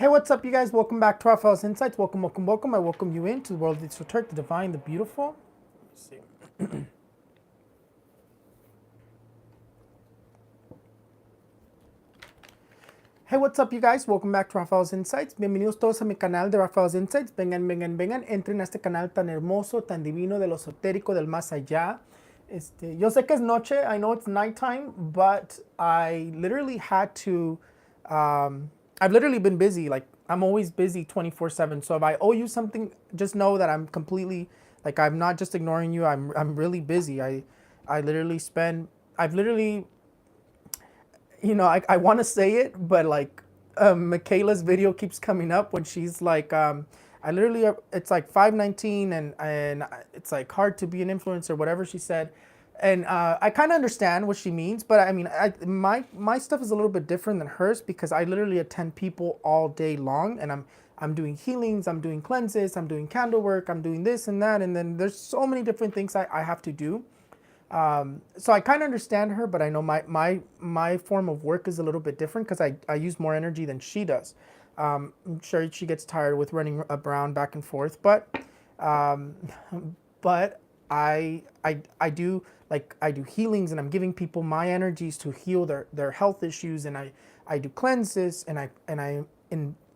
Hey, what's up, you guys? Welcome back to Rafael's Insights. Welcome, welcome, welcome. I welcome you into the world of the esoteric, the divine, the beautiful. Let's see. Hey, what's up, you guys? Welcome back to Rafael's Insights. Bienvenidos todos a mi canal de Rafael's Insights. Vengan, vengan, vengan. Entren a este canal tan hermoso, tan divino, de lo esotérico, del más allá. Yo sé que es noche. I know it's nighttime, but I literally had to... I've literally been busy. Like, I'm always busy 24/7. So if I owe you something, just know that I'm completely... Like, I'm not just ignoring you. I'm really busy. I've literally... I want to say it, but like Michaela's video keeps coming up when she's like, it's like 5:19 and it's like hard to be an influencer, whatever she said. And I kind of understand what she means, but I mean, my stuff is a little bit different than hers because I literally attend people all day long, and I'm doing healings, I'm doing cleanses, I'm doing candle work, I'm doing this and that, and then there's so many different things I have to do. So I kind of understand her, but I know my form of work is a little bit different because I use more energy than she does. I'm sure she gets tired with running around back and forth, but I do healings, and I'm giving people my energies to heal their health issues, and I do cleanses, and I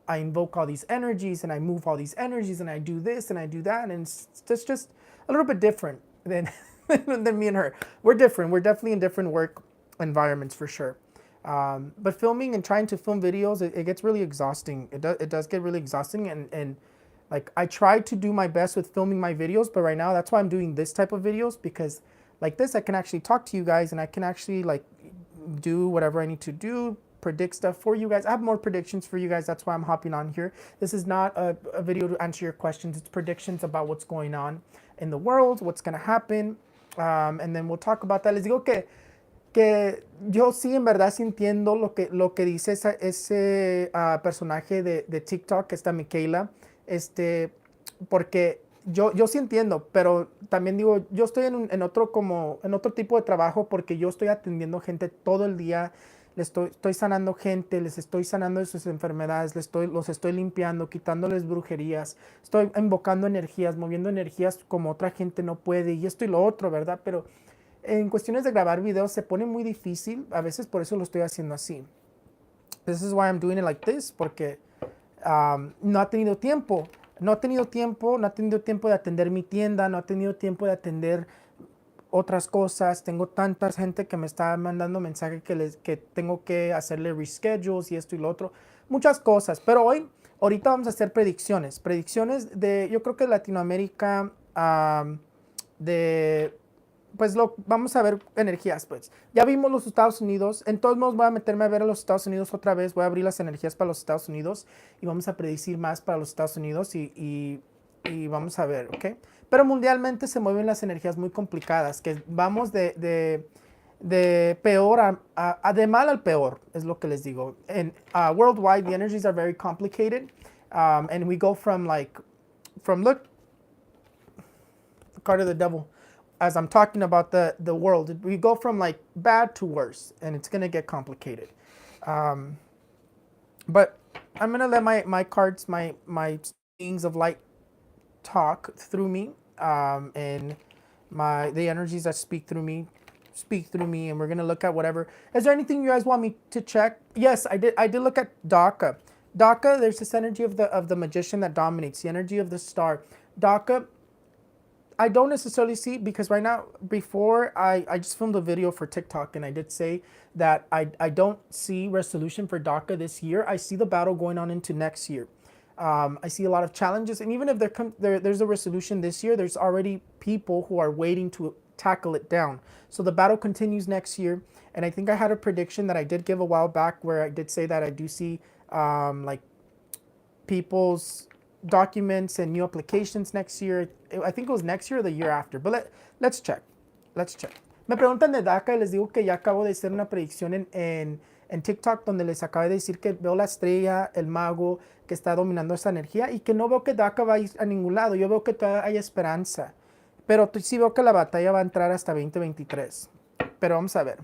invoke all these energies, and I move all these energies, and I do this and I do that, and it's just a little bit different than than me and her. We're different. We're definitely in different work environments for sure. But filming and trying to film videos, it gets really exhausting. It does get really exhausting, and like I try to do my best with filming my videos, but right now that's why I'm doing this type of videos, because like this I can actually talk to you guys, and I can actually like do whatever I need to do, predict stuff for you guys. I have more predictions for you guys. That's why I'm hopping on here. This is not a video to answer your questions. It's predictions about what's going on in the world, what's going to happen. And then we'll talk about that. Les digo que yo sí en verdad sí entiendo lo que dice ese personaje de TikTok, esta Michaela, porque yo sí entiendo, pero también digo, yo estoy en otro tipo de trabajo, porque yo estoy atendiendo gente todo el día. Estoy sanando gente, les estoy sanando de sus enfermedades, los estoy limpiando, quitándoles brujerías, estoy invocando energías, moviendo energías como otra gente no puede, y esto y lo otro, ¿verdad? Pero en cuestiones de grabar videos se pone muy difícil, a veces por eso lo estoy haciendo así. This is why I'm doing it like this, porque no ha tenido tiempo de atender mi tienda, no ha tenido tiempo de atender otras cosas. Tengo tanta gente que me está mandando mensajes que tengo que hacerle reschedules y esto y lo otro, muchas cosas. Pero ahorita vamos a hacer predicciones de, yo creo que Latinoamérica, vamos a ver energías. Pues ya vimos los Estados Unidos. En todos modos voy a meterme a ver a los Estados Unidos otra vez, voy a abrir las energías para los Estados Unidos y vamos a predecir más para los Estados Unidos y vamos a ver, ¿ok? Pero mundialmente se mueven las energías muy complicadas, que vamos de peor de mal al peor, es lo que les digo. And worldwide, the energies are very complicated, and we go from look, the card of the devil, as I'm talking about the world, we go from like bad to worse, and it's gonna get complicated. But I'm gonna let my cards, my beings of light talk through me, and the energies that speak through me, and we're gonna look at whatever. Is there anything you guys want me to check? Yes, I did look at DACA. DACA, there's this energy of the magician that dominates, the energy of the star. DACA, I don't necessarily see, because right now, before I just filmed a video for TikTok, and I did say that I don't see resolution for DACA this year. I see the battle going on into next year. I see a lot of challenges, and even if there's a resolution this year, there's already people who are waiting to tackle it down. So the battle continues next year, and I think I had a prediction that I did give a while back where I did say that I do see like people's documents and new applications next year. I think it was next year or the year after, but let's check. Me preguntan de DACA y les digo que ya acabo de hacer una predicción en TikTok, donde les acabé de decir que veo la estrella, el mago, que está dominando esa energía, y que no veo que DACA va a ir a ningún lado. Yo veo que todavía hay esperanza, pero sí veo que la batalla va a entrar hasta 2023. Pero vamos a ver.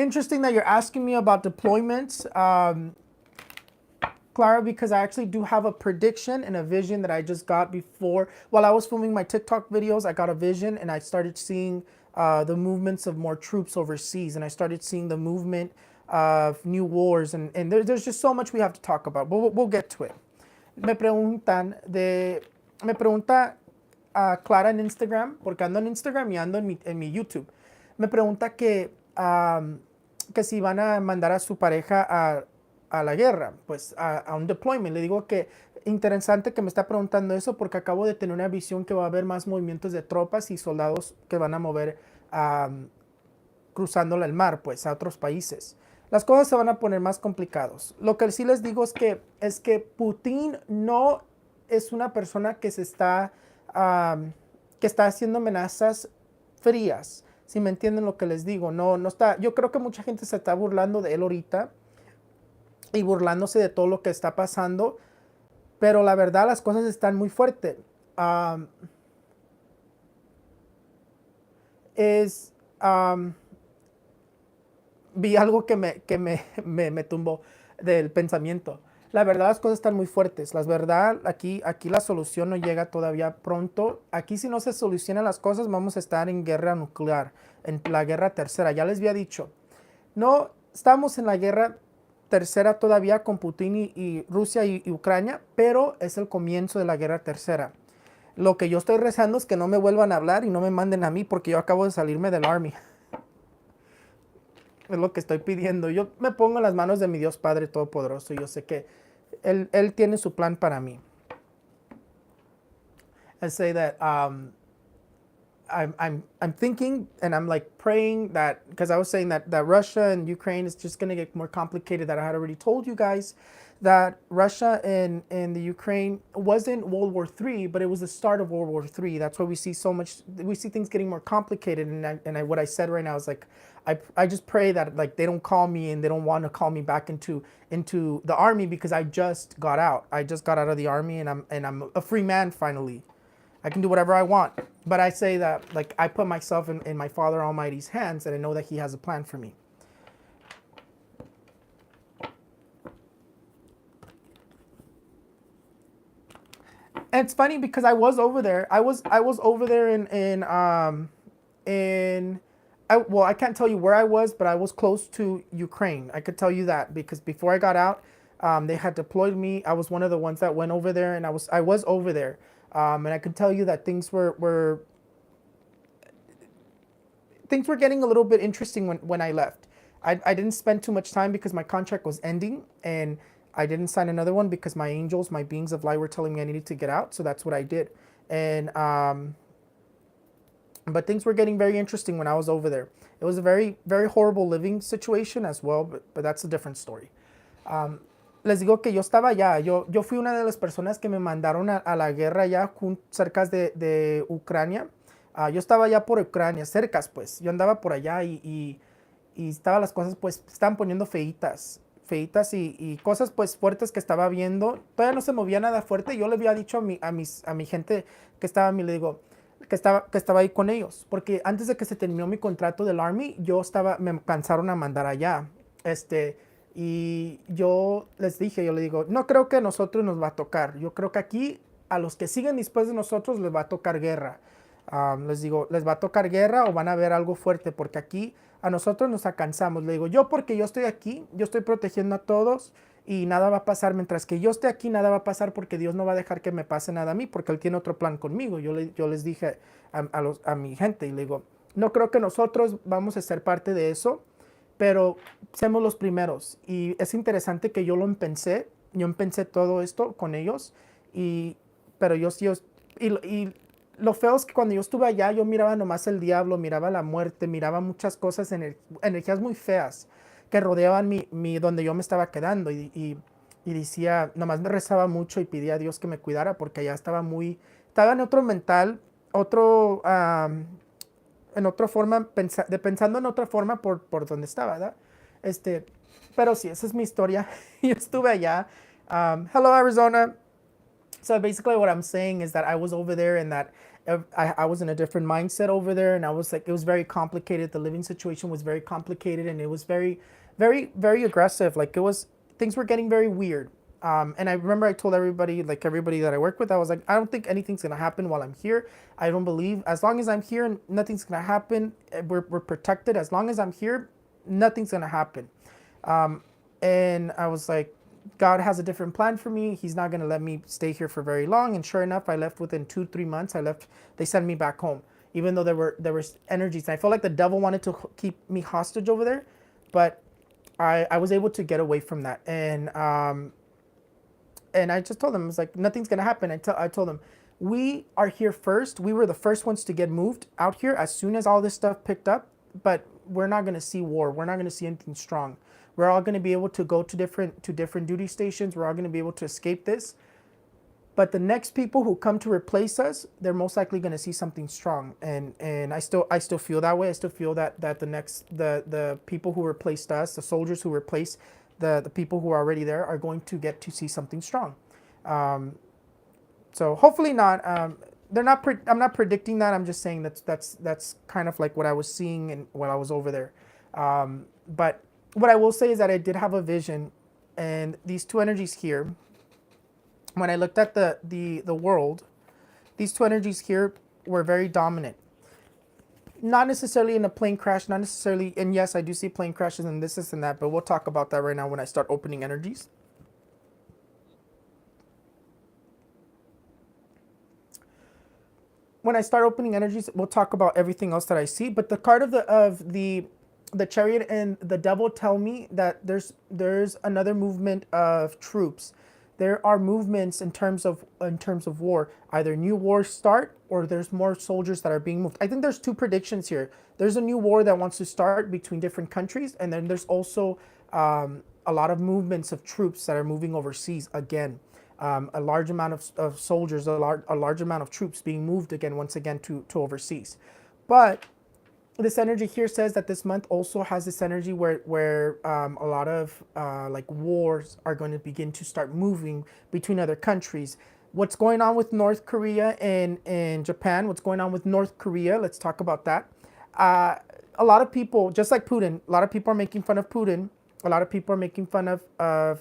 interesting that you're asking me about deployments, Clara, because I actually do have a prediction and a vision that I just got before. While I was filming my TikTok videos, I got a vision and I started seeing the movements of more troops overseas, and I started seeing the movement of new wars, and there's just so much we have to talk about, but we'll get to it. Me pregunta Clara en Instagram, porque ando en Instagram y ando en mi YouTube. Me pregunta que si van a mandar a su pareja a la guerra, pues a un deployment. Le digo que interesante que me está preguntando eso, porque acabo de tener una visión que va a haber más movimientos de tropas y soldados que van a mover cruzando el mar, pues a otros países. Las cosas se van a poner más complicados. Lo que sí les digo es que Putin no es una persona que está haciendo amenazas frías. Si me entienden lo que les digo, no está. Yo creo que mucha gente se está burlando de él ahorita y burlándose de todo lo que está pasando, pero la verdad las cosas están muy fuertes. Vi algo que me tumbó del pensamiento. La verdad las cosas están muy fuertes. La verdad, aquí la solución no llega todavía pronto. Aquí si no se solucionan las cosas vamos a estar en guerra nuclear, en la guerra tercera. Ya les había dicho, no estamos en la guerra tercera todavía con Putin y Rusia y Ucrania, pero es el comienzo de la guerra tercera. Lo que yo estoy rezando es que no me vuelvan a hablar y no me manden a mí, porque yo acabo de salirme del Army. Es lo que estoy pidiendo. Yo me pongo en las manos de mi Dios Padre Todopoderoso y yo sé que Él tiene su plan para mí. I say that I'm thinking and I'm like praying that, because I was saying that Russia and Ukraine is just going to get more complicated, that I had already told you guys that Russia and the Ukraine wasn't World War III, but it was the start of World War III. That's why we see things getting more complicated. And what I said right now is like, I just pray that like they don't call me and they don't want to call me back into the army, because I just got out. I just got out of the army and I'm a free man finally. I can do whatever I want. But I say that like I put myself in my Father Almighty's hands, and I know that He has a plan for me. And it's funny because I was over there. I was over there I can't tell you where I was, but I was close to Ukraine. I could tell you that because before I got out, they had deployed me. I was one of the ones that went over there, and I was over there. And I could tell you that things were getting a little bit interesting when I left. I didn't spend too much time because my contract was ending, and I didn't sign another one because my angels, my beings of light, were telling me I needed to get out. So that's what I did. And but things were getting very interesting when I was over there. It was a very, very horrible living situation as well, but that's a different story. Les digo que yo estaba allá. Yo fui una de las personas que me mandaron a la guerra allá cerca de Ucrania. Yo estaba allá por Ucrania, cercas pues. Yo andaba por allá y estaban las cosas pues, estaban poniendo feitas y cosas pues fuertes que estaba viendo. Todavía no se movía nada fuerte. Yo le había dicho a mi gente que estaba a mí, le digo, que estaba ahí con ellos. Porque antes de que se terminó mi contrato del Army, me cansaron a mandar allá. Y yo les dije, yo le digo, no creo que a nosotros nos va a tocar. Yo creo que aquí a los que siguen después de nosotros les va a tocar guerra. Les digo, les va a tocar guerra o van a ver algo fuerte, porque aquí a nosotros nos cansamos. Le digo, porque yo estoy aquí, yo estoy protegiendo a todos y nada va a pasar. Mientras que yo esté aquí, nada va a pasar, porque Dios no va a dejar que me pase nada a mí, porque Él tiene otro plan conmigo. Yo les dije a mi gente, y le digo, no creo que nosotros vamos a ser parte de eso, pero somos los primeros. Y es interesante que yo empecé todo esto con ellos, pero lo feo es que cuando yo estuve allá, yo miraba nomás el diablo, miraba la muerte, miraba muchas cosas, energías muy feas que rodeaban donde yo me estaba quedando, y decía, nomás me rezaba mucho y pedía a Dios que me cuidara, porque allá estaba en otro mental, en otra forma, pensando en otra forma por donde estaba, ¿verdad? Pero sí, esa es mi historia. Yo estuve allá. Hello, Arizona. So basically what I'm saying is that I was over there, and I was in a different mindset over there, and I was like, it was very complicated. The living situation was very complicated, and it was very, very, very aggressive. Like it was, things were getting very weird. And I remember I told everybody, like everybody that I work with, I was like, I don't think anything's gonna happen while I'm here. I don't believe, as long as I'm here, nothing's gonna happen. We're protected. As long as I'm here, nothing's gonna happen. And I was like, God has a different plan for me. He's not going to let me stay here for very long. And sure enough, I left within 2-3 months. I left. They sent me back home, even though there was energies. And I felt like the devil wanted to keep me hostage over there, but I was able to get away from that. And I just told them, I was like, nothing's going to happen. I told them, we are here first. We were the first ones to get moved out here as soon as all this stuff picked up. But we're not going to see war. We're not going to see anything strong. We're all going to be able to go to different duty stations. We're all going to be able to escape this. But the next people who come to replace us, they're most likely going to see something strong. And I still feel that way. I still feel that the people who replaced us, the soldiers who replace the people who are already there, are going to get to see something strong. So hopefully not. They're not. I'm not predicting that. I'm just saying that's kind of like what I was seeing and when I was over there. But what I will say is that I did have a vision, and these two energies here, when I looked at the world, these two energies here were very dominant. Not necessarily in a plane crash, not necessarily, and yes, I do see plane crashes and this and that, but we'll talk about that right now when I start opening energies. When I start opening energies, we'll talk about everything else that I see. But the card of the Chariot and the Devil tell me that there's another movement of troops. There are movements in terms of war. Either new wars start or there's more soldiers that are being moved. I think there's two predictions here. There's a new war that wants to start between different countries, and then there's also a lot of movements of troops that are moving overseas again. A large amount of soldiers, a large amount of troops being moved again, once again to overseas. But this energy here says that this month also has this energy where a lot of like wars are going to begin to start moving between other countries. What's going on with North Korea and Japan? What's going on with North Korea? Let's talk about that. A lot of people, just like Putin, a lot of people are making fun of Putin. A lot of people are making fun of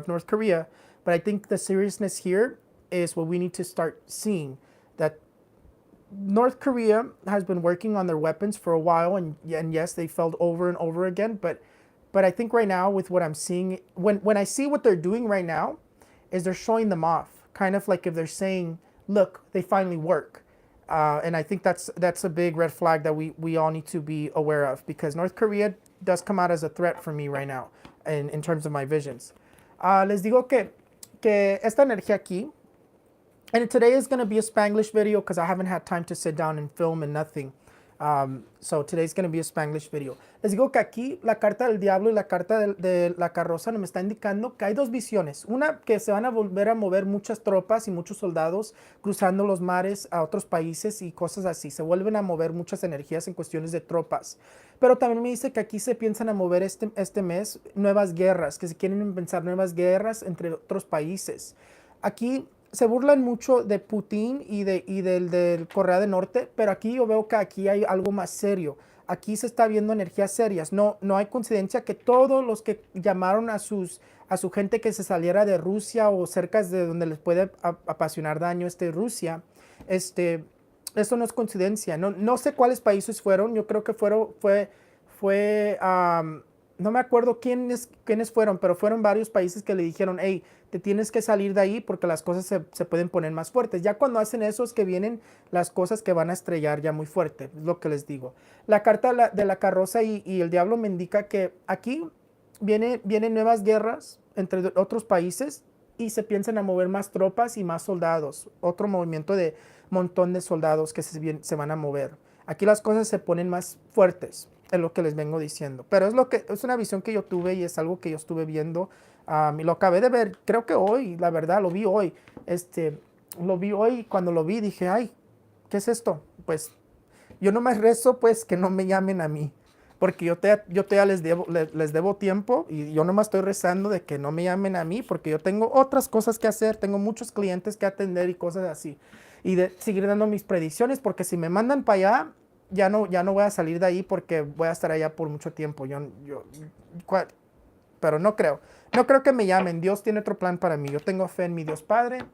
North Korea. But I think the seriousness here is what we need to start seeing, that North Korea has been working on their weapons for a while, and yes, they failed over and over again. But I think right now, with what I'm seeing, when I see what they're doing right now, is they're showing them off, kind of like if they're saying, "Look, they finally work." And I think that's a big red flag that we all need to be aware of, because North Korea does come out as a threat for me right now, in terms of my visions. Les digo que esta energía aquí. And today is going to be a Spanglish video because I haven't had time to sit down and film and nothing. So today's going to be a Spanglish video. Les digo que aquí la carta del diablo y la carta de la carroza me está indicando que hay dos visiones. Una, que se van a volver a mover muchas tropas y muchos soldados cruzando los mares a otros países y cosas así. Se vuelven a mover muchas energías en cuestiones de tropas. Pero también me dice que aquí se piensan a mover este mes nuevas guerras, que se quieren pensar nuevas guerras entre otros países. Aquí se burlan mucho de Putin y del Corea del Norte, pero aquí yo veo que aquí hay algo más serio. Aquí se está viendo energías serias. No hay coincidencia que todos los que llamaron a su gente que se saliera de Rusia o cerca de donde les puede apasionar daño Rusia, eso no es coincidencia. No sé cuáles países fueron. Yo creo que no me acuerdo quiénes fueron, pero fueron varios países que le dijeron, hey, te tienes que salir de ahí porque las cosas se pueden poner más fuertes. Ya cuando hacen eso es que vienen las cosas que van a estrellar ya muy fuerte, es lo que les digo. La carta de la carroza y el diablo me indica que aquí vienen nuevas guerras entre otros países y se piensan a mover más tropas y más soldados. Otro movimiento de montón de soldados que se van a mover. Aquí las cosas se ponen más fuertes, es lo que les vengo diciendo. Pero es una visión que yo tuve y es algo que yo estuve viendo. Y lo acabé de ver, creo que hoy, la verdad, lo vi hoy. Lo vi hoy, cuando lo vi dije, ay, ¿qué es esto? Pues yo nomás rezo pues que no me llamen a mí, porque yo todavía les debo tiempo y yo nomás estoy rezando de que no me llamen a mí porque yo tengo otras cosas que hacer, tengo muchos clientes que atender y cosas así. y de seguir dando mis predicciones, porque si me mandan para allá, ya no voy a salir de ahí porque voy a estar allá por mucho tiempo. Pero no creo. No creo que me llamen. Dios tiene otro plan para mí. Yo tengo fe en mi Dios Padre.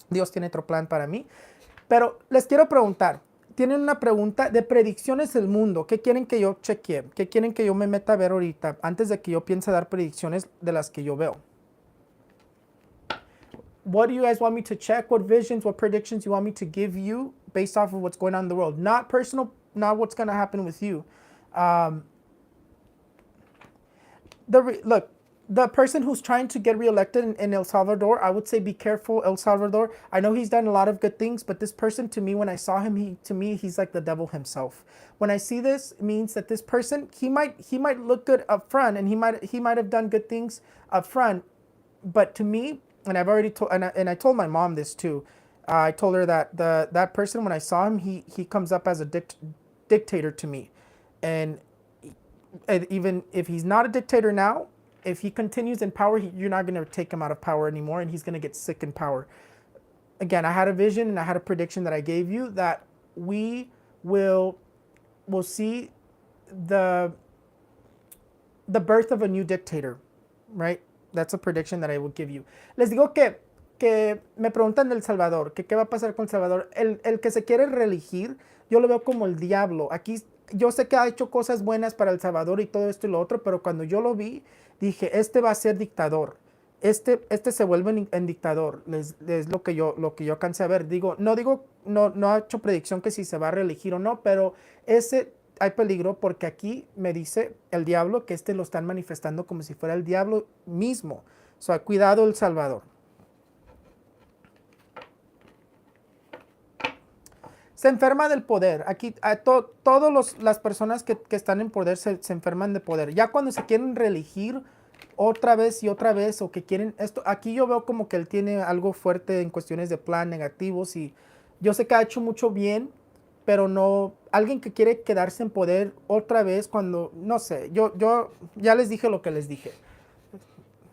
Dios tiene otro plan para mí. Pero les quiero preguntar. Tienen una pregunta de predicciones del mundo. ¿Qué quieren que yo chequee? ¿Qué quieren que yo me meta a ver ahorita antes de que yo piense dar predicciones de las que yo veo? What do you guys want me to check? What visions, what predictions you want me to give you based off of what's going on in the world? Not personal, not what's going to happen with you. Look, the person who's trying to get reelected in El Salvador, I would say be careful, El Salvador. I know he's done a lot of good things, but this person, to me, when I saw him, he's like the devil himself. When I see this, it means that this person, he might look good up front, and he might have done good things up front, but to me, and I've already told, and I told my mom this too. I told her that that person, when I saw him, he comes up as a dictator to me, and even if he's not a dictator now, if he continues in power, you're not going to take him out of power anymore, and he's going to get sick in power. Again, I had a vision and I had a prediction that I gave you that we will see the birth of a new dictator, right? That's a prediction that I will give you. Les digo que me preguntan del Salvador, que qué va a pasar con El Salvador. El que se quiere reelegir, yo lo veo como el diablo. Aquí yo sé que ha hecho cosas buenas para El Salvador y todo esto y lo otro, pero cuando yo lo vi, dije, este va a ser dictador. Este se vuelve en dictador. Es lo que yo alcancé a ver. No ha hecho predicción que si se va a reelegir o no, pero hay peligro porque aquí me dice el diablo que lo están manifestando como si fuera el diablo mismo. So, cuidado El Salvador. Se enferma del poder. Aquí todas las personas que están en poder se enferman de poder. Ya cuando se quieren reelegir otra vez y otra vez, o que quieren esto, aquí yo veo como que él tiene algo fuerte en cuestiones de plan negativos, y yo sé que ha hecho mucho bien, pero no, alguien que quiere quedarse en poder otra vez cuando, no sé, yo ya les dije lo que les dije.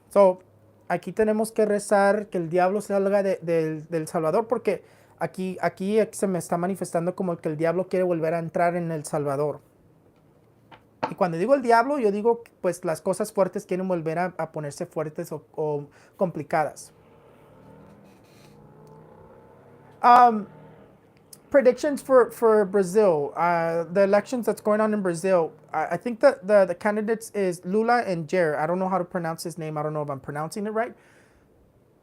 So, aquí tenemos que rezar que el diablo salga del Salvador, porque aquí se me está manifestando como que el diablo quiere volver a entrar en El Salvador. Y cuando digo el diablo, yo digo pues las cosas fuertes quieren volver a ponerse fuertes o complicadas. Predictions for Brazil, the elections that's going on in Brazil. I think that the candidates is Lula and Jair. I don't know how to pronounce his name. I don't know if I'm pronouncing it right.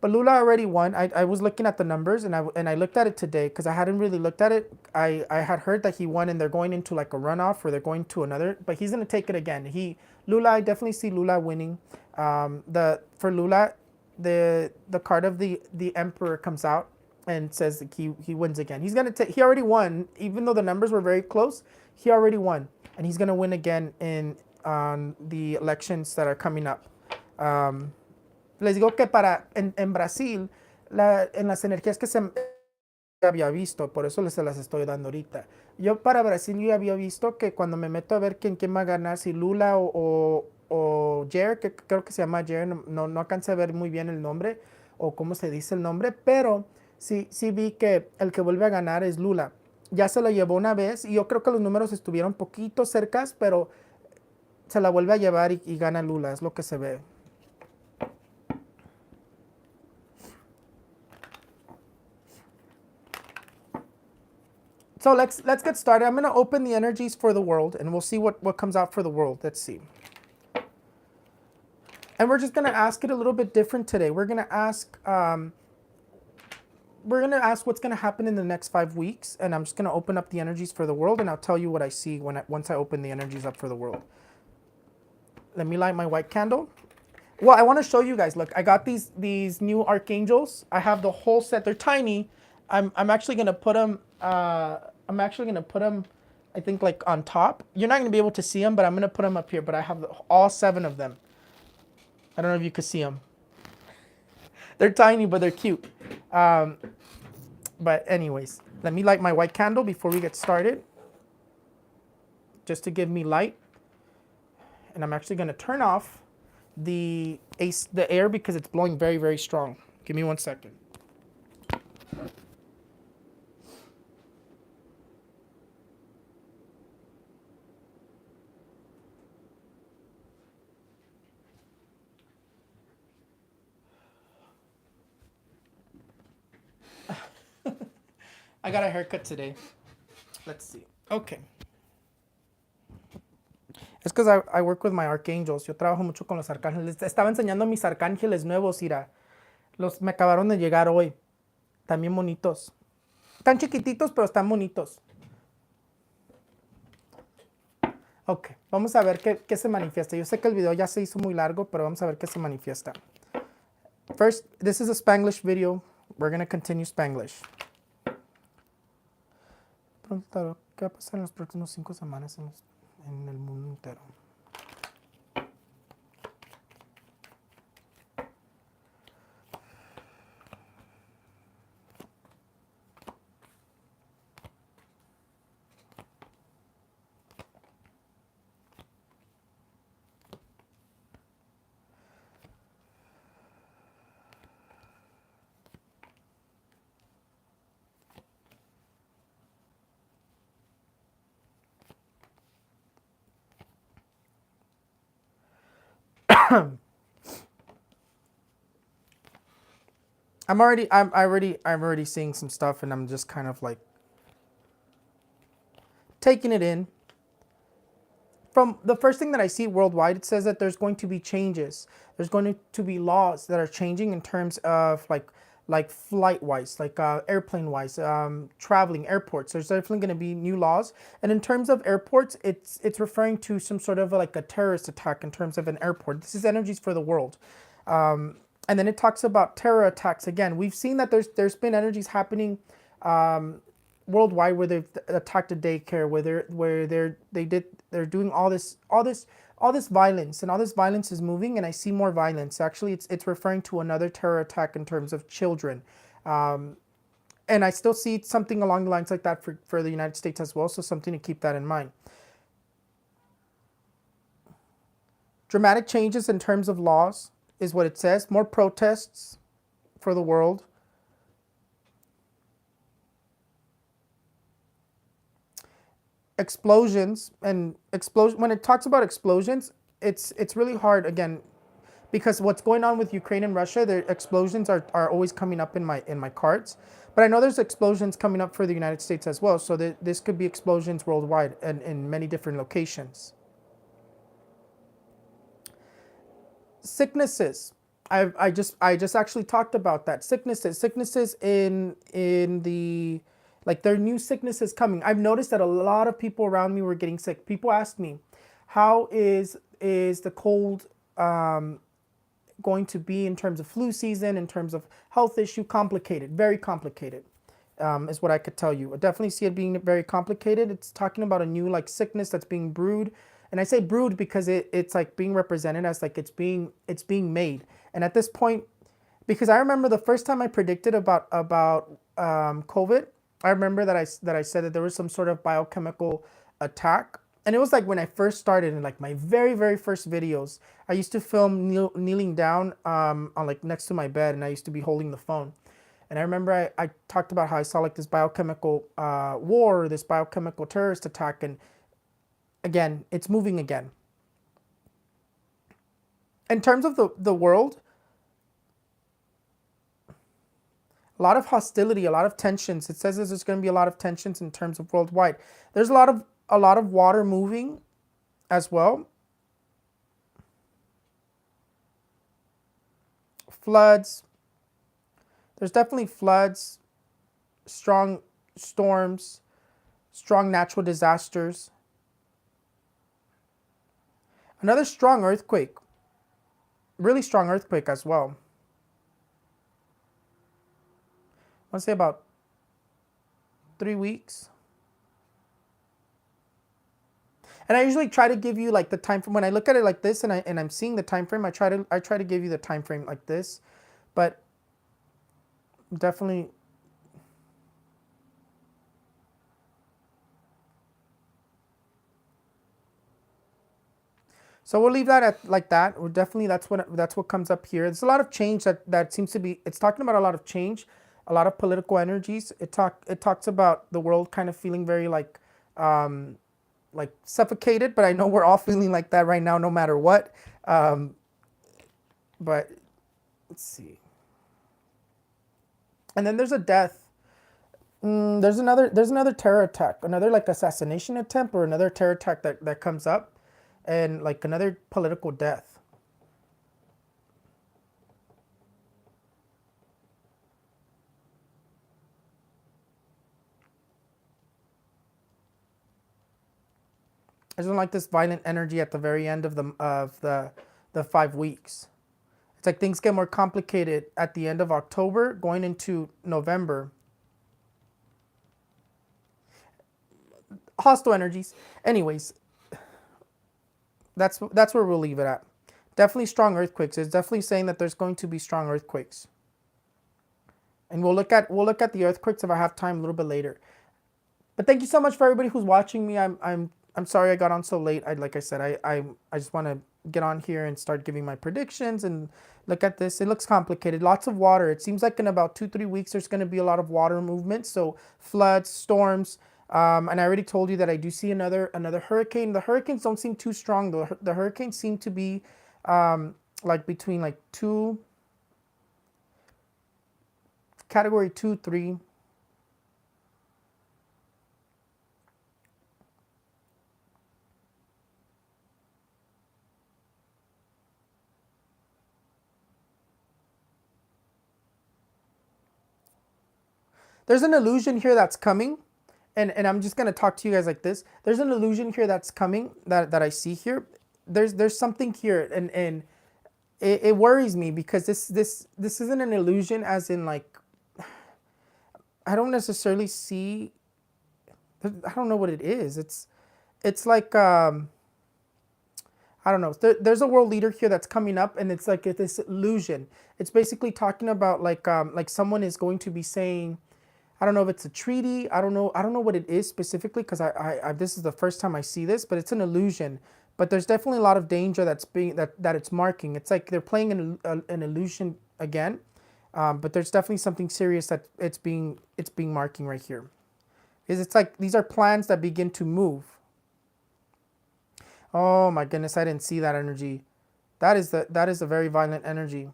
But Lula already won. I was looking at the numbers, and I looked at it today because I hadn't really looked at it. I had heard that he won, and they're going into like a runoff, or they're going to another. But he's going to take it again. I definitely see Lula winning. For Lula, the card of the emperor comes out and says that he wins again. He already won, even though the numbers were very close. He already won, and he's going to win again on the elections that are coming up. Les digo que en Brasil, en las energías que se había visto, por eso se las estoy dando ahorita. Yo para Brasil yo había visto que cuando me meto a ver quién va a ganar, si Lula o Jair, que creo que se llama Jair, no alcancé a ver muy bien el nombre o cómo se dice el nombre, pero sí vi que el que vuelve a ganar es Lula. Ya se la llevó una vez y yo creo que los números estuvieron poquito cercas, pero se la vuelve a llevar y gana Lula, es lo que se ve. So let's get started. I'm going to open the energies for the world, and we'll see what comes out for the world. Let's see. And we're just going to ask it a little bit different today. We're going to ask what's going to happen in the next 5 weeks, and I'm just going to open up the energies for the world, and I'll tell you what I see once I open the energies up for the world. Let me light my white candle. Well, I want to show you guys. Look, I got these new archangels. I have the whole set. They're tiny. I'm actually going to put them. I think, like on top. You're not going to be able to see them, but I'm going to put them up here. But I have all 7 of them. I don't know if you could see them. They're tiny, but they're cute. But anyways, let me light my white candle before we get started, just to give me light. And I'm actually going to turn off the air because it's blowing very, very strong. Give me 1 second. I got a haircut today. Let's see. Okay. Es que I work with my archangels. Yo trabajo mucho con los arcángeles. Estaba enseñando mis arcángeles nuevos, Ira. Me acabaron de llegar hoy. También bonitos. Están chiquititos, pero están bonitos. Ok, vamos a ver qué se manifiesta. Yo sé que el video ya se hizo muy largo, pero vamos a ver qué se manifiesta. First, this is a Spanglish video. We're going to continue Spanglish. Pronto, ¿qué va a pasar en las próximas 5 semanas en el mundo entero? I'm already seeing some stuff, and I'm just kind of like taking it in. From the first thing that I see worldwide, it says that there's going to be changes. There's going to be laws that are changing in terms of like flight-wise, like airplane-wise, traveling, airports. There's definitely going to be new laws. And in terms of airports, it's referring to some sort of like a terrorist attack in terms of an airport. This is energies for the world. And then it talks about terror attacks. Again, we've seen that there's been energies happening worldwide where they've attacked a daycare, where they're doing all this violence, and all this violence is moving, and I see more violence. Actually, it's referring to another terror attack in terms of children. And I still see something along the lines like that for the United States as well, so something to keep that in mind. Dramatic changes in terms of laws is what it says. More protests for the world. Explosions and when it talks about explosions, it's really hard again, because what's going on with Ukraine and Russia, the explosions are always coming up in my cards. But I know there's explosions coming up for the United States as well, so this could be explosions worldwide and in many different locations. Sicknesses. I just actually talked about that. Sicknesses in the, like, there are new sicknesses coming. I've noticed that a lot of people around me were getting sick. People ask me, how is the cold going to be in terms of flu season, in terms of health issue? Complicated, very complicated, is what I could tell you. I definitely see it being very complicated. It's talking about a new like sickness that's being brewed. And I say brewed because it's like being represented as like it's being made. And at this point, because I remember the first time I predicted about COVID, I remember that I said that there was some sort of biochemical attack. And it was like when I first started in like my very, very first videos, I used to film kneeling down on like next to my bed, and I used to be holding the phone. And I remember I talked about how I saw like this biochemical war, this biochemical terrorist attack, and again, it's moving again. In terms of the world, a lot of hostility, a lot of tensions. It says there's going to be a lot of tensions in terms of worldwide. There's a lot of water moving as well. Floods. There's definitely floods, strong storms, strong natural disasters. Another strong earthquake, really strong earthquake as well. I want to say about 3 weeks. And I usually try to give you like the time frame when I look at it like this, and I'm seeing the time frame. I try to give you the time frame like this, but definitely. So we'll leave that at like that. We're definitely that's what comes up here. There's a lot of change that seems to be. It's talking about a lot of change, a lot of political energies. It talks about the world kind of feeling very like suffocated. But I know we're all feeling like that right now, no matter what. But let's see. And then there's a death. There's another terror attack, another like assassination attempt or another terror attack that comes up, and like another political death. I just don't like this violent energy at the very end of the 5 weeks. It's like things get more complicated at the end of October, going into November. Hostile energies. Anyways, that's where we'll leave it at. Definitely strong earthquakes. It's definitely saying that there's going to be strong earthquakes. And we'll look at the earthquakes if I have time a little bit later. But thank you so much for everybody who's watching me. I'm sorry I got on so late. Like I said, I just want to get on here and start giving my predictions and look at this. It looks complicated. Lots of water. It seems like in about 2-3 weeks there's going to be a lot of water movement. So floods, storms. And I already told you that I do see another hurricane. The hurricanes don't seem too strong though. The hurricanes seem to be like between like category 2, 3. There's an illusion here that's coming, and I'm just gonna talk to you guys like this. There's an illusion here that's coming that I see here. There's something here, and it worries me because this isn't an illusion as in like I don't necessarily see. I don't know what it is. It's like I don't know. There's a world leader here that's coming up, and it's like this illusion. It's basically talking about like someone is going to be saying, I don't know if it's a treaty. I don't know what it is specifically because I this is the first time I see this, but it's an illusion. But there's definitely a lot of danger that it's marking. It's like they're playing an illusion again, but there's definitely something serious that it's being marking right here. Is it's like these are plans that begin to move. Oh my goodness, I didn't see that energy. That is a very violent energy.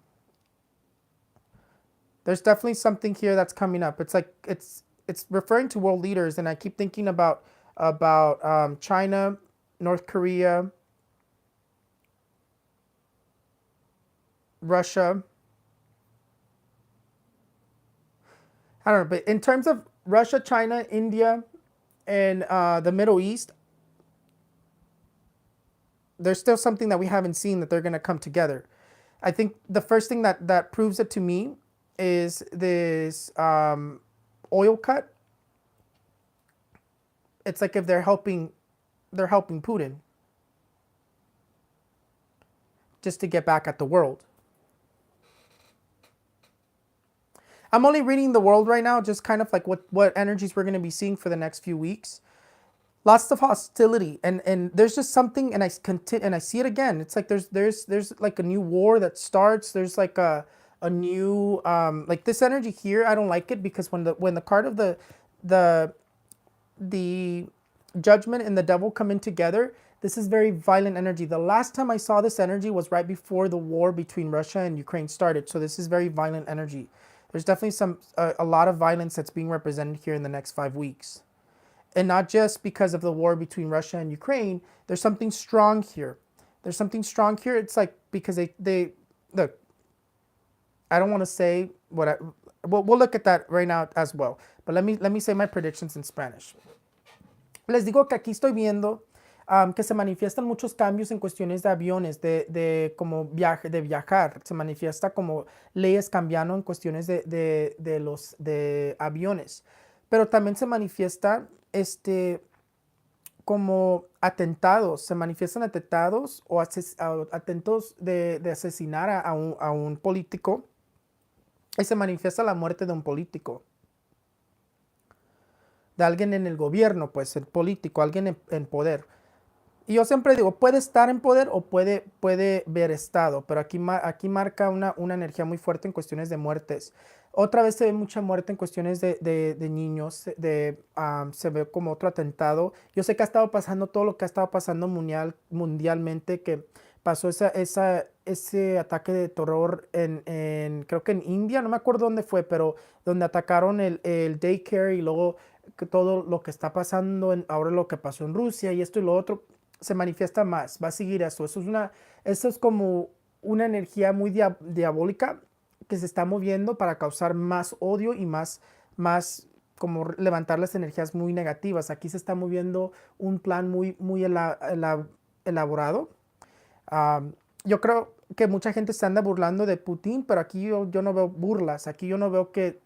There's definitely something here that's coming up. It's like it's referring to world leaders, and I keep thinking about China, North Korea, Russia. I don't know, but in terms of Russia, China, India, and the Middle East, there's still something that we haven't seen that they're going to come together. I think the first thing that proves it to me is this oil cut. It's like if they're helping Putin just to get back at the world. I'm only reading the world right now, just kind of like what energies we're going to be seeing for the next few weeks. Lots of hostility, and there's just something, and I see it again. It's like there's like a new war that starts. There's like a new like this energy here. I don't like it because when the card of the judgment and the devil come in together, this is very violent energy. The last time I saw this energy was right before the war between Russia and Ukraine started. So this is very violent energy. There's definitely a lot of violence that's being represented here in the next 5 weeks. And not just because of the war between Russia and Ukraine. There's something strong here. There's something strong here. It's like because they look. I don't want to say what we'll look at that right now as well. But let me say my predictions in Spanish. Les digo que aquí estoy viendo que se manifiestan muchos cambios en cuestiones de aviones, de como de viajar. Se manifiesta como leyes cambiando en cuestiones de aviones. Pero también se manifiesta como atentados, se manifiestan atentados o atentos de asesinar a un político, y se manifiesta la muerte de un político, de alguien en el gobierno, pues el político, alguien en poder. Y yo siempre digo, puede estar en poder o puede haber estado, pero aquí marca una energía muy fuerte en cuestiones de muertes. Otra vez se ve mucha muerte en cuestiones de niños, se ve como otro atentado. Yo sé que ha estado pasando todo lo que ha estado pasando mundialmente, que pasó ese ataque de terror creo que en India, no me acuerdo dónde fue, pero donde atacaron el daycare y luego todo lo que está pasando, ahora lo que pasó en Rusia y esto y lo otro, se manifiesta más, va a seguir eso. Eso es como una energía muy diabólica que se está moviendo para causar más odio y más como levantar las energías muy negativas. Aquí se está moviendo un plan muy elaborado. Um, yo creo que mucha gente se anda burlando de Putin, pero aquí yo no veo burlas, aquí yo no veo que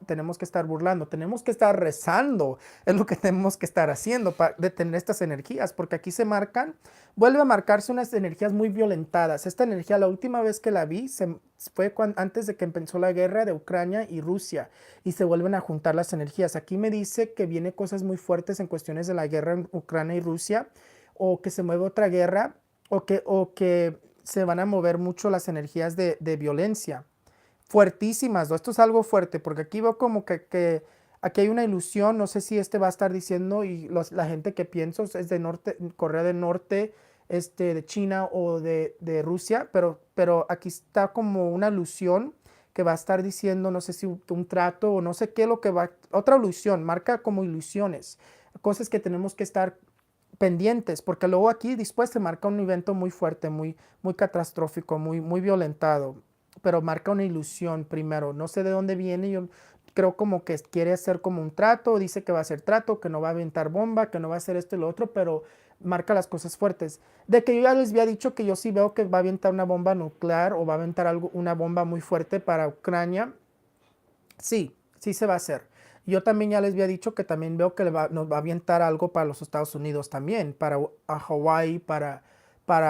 tenemos que estar burlando, tenemos que estar rezando, es lo que tenemos que estar haciendo para detener estas energías, porque aquí vuelve a marcarse unas energías muy violentadas. Esta energía, la última vez que la vi, fue antes de que empezó la guerra de Ucrania y Rusia, y se vuelven a juntar las energías. Aquí me dice que viene cosas muy fuertes en cuestiones de la guerra en Ucrania y Rusia, o que se mueve otra guerra, o que se van a mover mucho las energías de violencia, fuertísimas, ¿no? Esto es algo fuerte, porque aquí veo como que aquí hay una ilusión, no sé si va a estar diciendo, y la gente que pienso es de Corea del Norte, de China o de Rusia, pero aquí está como una ilusión que va a estar diciendo, no sé si un trato o no sé qué, otra ilusión, marca como ilusiones, cosas que tenemos que estar pendientes, porque luego aquí después se marca un evento muy fuerte, muy catastrófico, muy violentado, pero marca una ilusión primero. No sé de dónde viene, yo creo como que quiere hacer como un trato, dice que va a hacer trato, que no va a aventar bomba, que no va a hacer esto y lo otro, pero marca las cosas fuertes. De que yo ya les había dicho que yo sí veo que va a aventar una bomba nuclear o va a aventar una bomba muy fuerte para Ucrania. Sí, sí se va a hacer. Yo también ya les había dicho que también veo que nos va a avientar algo para los Estados Unidos también, a Hawái, para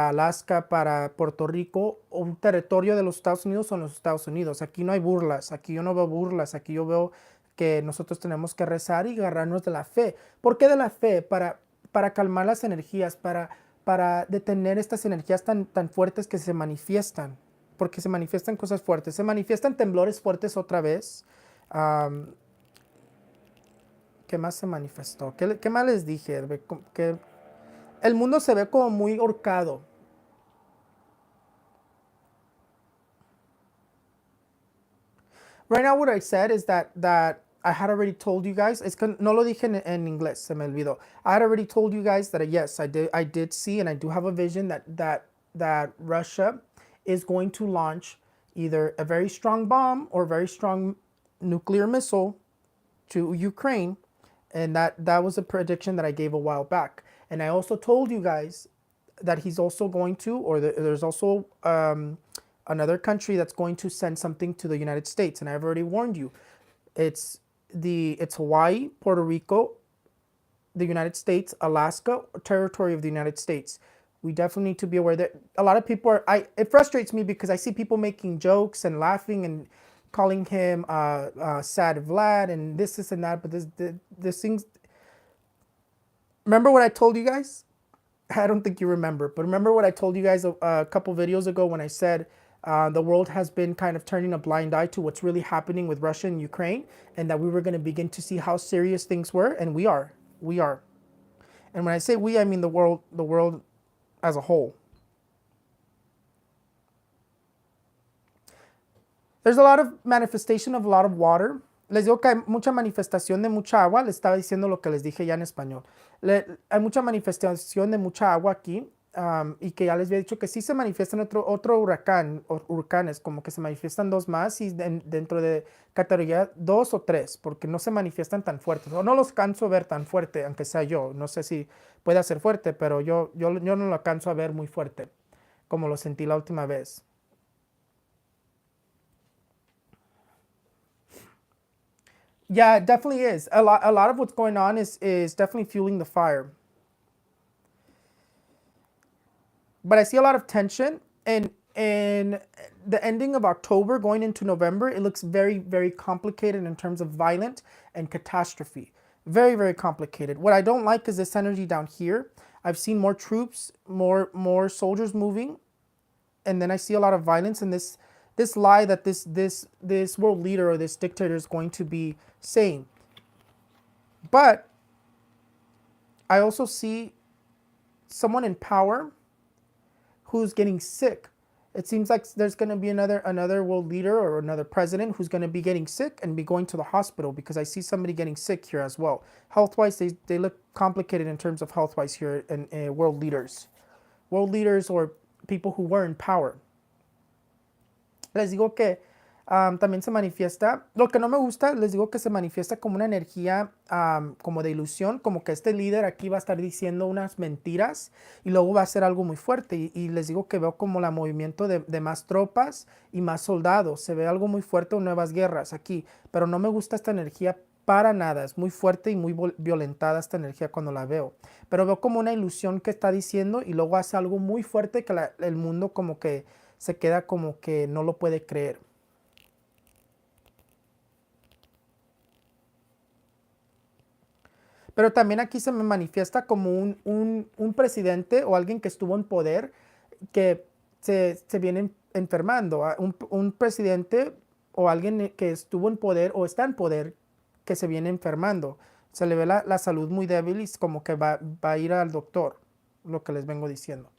Alaska, para Puerto Rico, un territorio de los Estados Unidos son los Estados Unidos. Aquí no hay burlas, aquí yo no veo burlas, aquí yo veo que nosotros tenemos que rezar y agarrarnos de la fe. ¿Por qué de la fe? Para calmar las energías, para detener estas energías tan fuertes que se manifiestan, porque se manifiestan cosas fuertes, se manifiestan temblores fuertes otra vez. Um, ¿Qué más se manifestó? ¿Qué más les dije? Que el mundo se ve como muy horcado. Right now what I said is that I had already told you guys, es que no lo dije en inglés, se me olvidó. I had already told you guys that yes, I did see and I do have a vision that Russia is going to launch either a very strong bomb or a very strong nuclear missile to Ukraine, and that was a prediction that I gave a while back. And I also told you guys that he's also going to, there's also another country that's going to send something to the United States, and I've already warned you. It's Hawaii, Puerto Rico, the United States, Alaska, territory of the United States. We definitely need to be aware that a lot of people it frustrates me because I see people making jokes and laughing and calling him Sad Vlad and this and that, but this things. Remember what I told you guys? I don't think you remember, but remember what I told you guys a couple videos ago when I said the world has been kind of turning a blind eye to what's really happening with Russia and Ukraine, and that we were going to begin to see how serious things were, and we are. And when I say we, I mean the world as a whole. There's a lot of manifestation of a lot of water. Les digo que hay mucha manifestación de mucha agua. Les estaba diciendo lo que les dije ya en español. Hay mucha manifestación de mucha agua aquí. Y que ya les había dicho que sí se manifiestan otro huracanes, como que se manifiestan dos más y dentro de categoría 2 o 3, porque no se manifiestan tan fuertes. O no los canso a ver tan fuerte, aunque sea yo. No sé si pueda ser fuerte, pero yo no lo alcanzo a ver muy fuerte, como lo sentí la última vez. Yeah, it definitely is. A lot of what's going on is definitely fueling the fire. But I see a lot of tension and the ending of October going into November, it looks very, very complicated in terms of violent and catastrophe. Very, very complicated. What I don't like is this energy down here. I've seen more troops, more soldiers moving, and then I see a lot of violence and this lie that this world leader or this dictator is going to be saying. But I also see someone in power who's getting sick. It seems like there's going to be another world leader or another president who's going to be getting sick and be going to the hospital, because I see somebody getting sick here as well. Health-wise, they look complicated in terms of health-wise here in world leaders. World leaders or people who were in power. Les digo que también se manifiesta, lo que no me gusta, les digo que se manifiesta como una energía como de ilusión, como que este líder aquí va a estar diciendo unas mentiras y luego va a hacer algo muy fuerte. Y les digo que veo como el movimiento de más tropas y más soldados. Se ve algo muy fuerte o nuevas guerras aquí, pero no me gusta esta energía para nada. Es muy fuerte y muy violentada esta energía cuando la veo. Pero veo como una ilusión que está diciendo y luego hace algo muy fuerte que el mundo como que se queda como que no lo puede creer. Pero también aquí se me manifiesta como un presidente o alguien que estuvo en poder que se viene enfermando. Un presidente o alguien que estuvo en poder o está en poder que se viene enfermando. Se le ve la salud muy débil y es como que va a ir al doctor, lo que les vengo diciendo.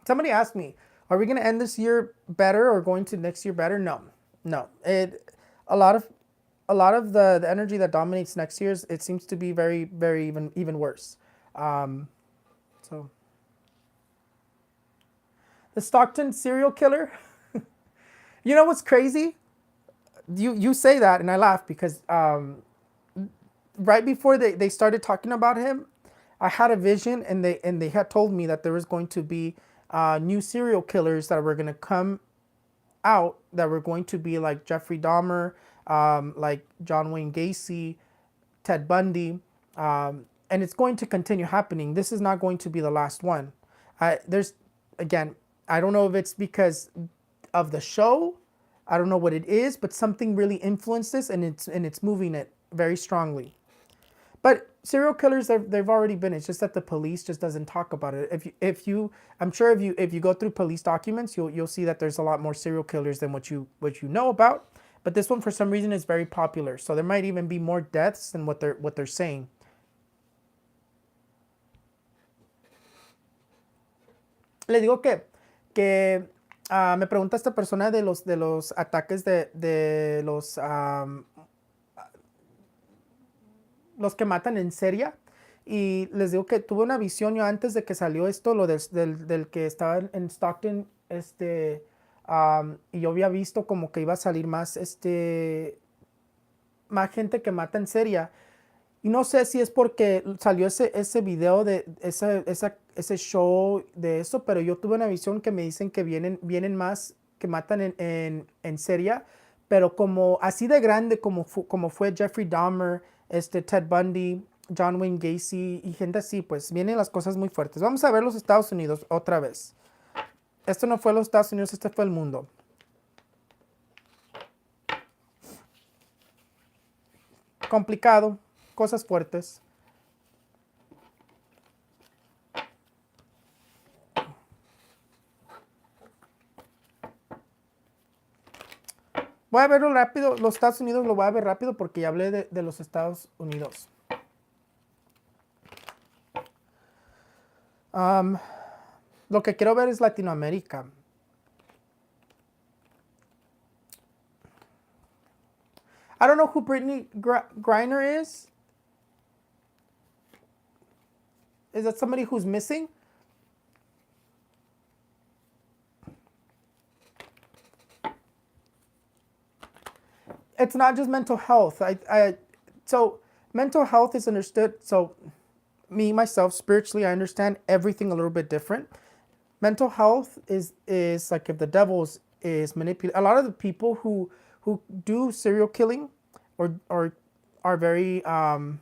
Somebody asked me, are we going to end this year better or going to next year better? No. A lot of the energy that dominates next year, it seems to be very, very even worse. So the Stockton serial killer. You know what's crazy? You say that and I laugh because right before they started talking about him, I had a vision and they had told me that there was going to be new serial killers that were going to come out that were going to be like Jeffrey Dahmer, like John Wayne Gacy, Ted Bundy, and it's going to continue happening. This is not going to be the last one. Again, I don't know if it's because of the show. I don't know what it is, but something really influenced this, and it's moving it very strongly. But serial killers, they've already been. It's just that the police just doesn't talk about it. I'm sure if you go through police documents, you'll see that there's a lot more serial killers than what you know about. But this one, for some reason, is very popular. So there might even be more deaths than what they're saying. Le digo que me pregunta esta persona de los ataques de los que matan en serie, y les digo que tuve una visión yo antes de que salió esto, lo del que estaba en Stockton, y yo había visto como que iba a salir más gente que mata en serie, y no sé si es porque salió ese video de ese show de eso, pero yo tuve una visión que me dicen que vienen más que matan en serie, pero como así de grande como fue Jeffrey Dahmer, Ted Bundy, John Wayne Gacy y gente así, pues vienen las cosas muy fuertes. Vamos a ver los Estados Unidos otra vez. Esto no fue los Estados Unidos, este fue el mundo. Complicado, cosas fuertes. Voy a verlo rápido, los Estados Unidos lo voy a ver rápido porque ya hablé de los Estados Unidos. Lo que quiero ver es Latinoamérica. I don't know who Brittany Griner is. Is that somebody who's missing? It's not just mental health. So mental health is understood. So me, myself, spiritually, I understand everything a little bit different. Mental health is like if the devil is manipulating. A lot of the people who do serial killing or are very or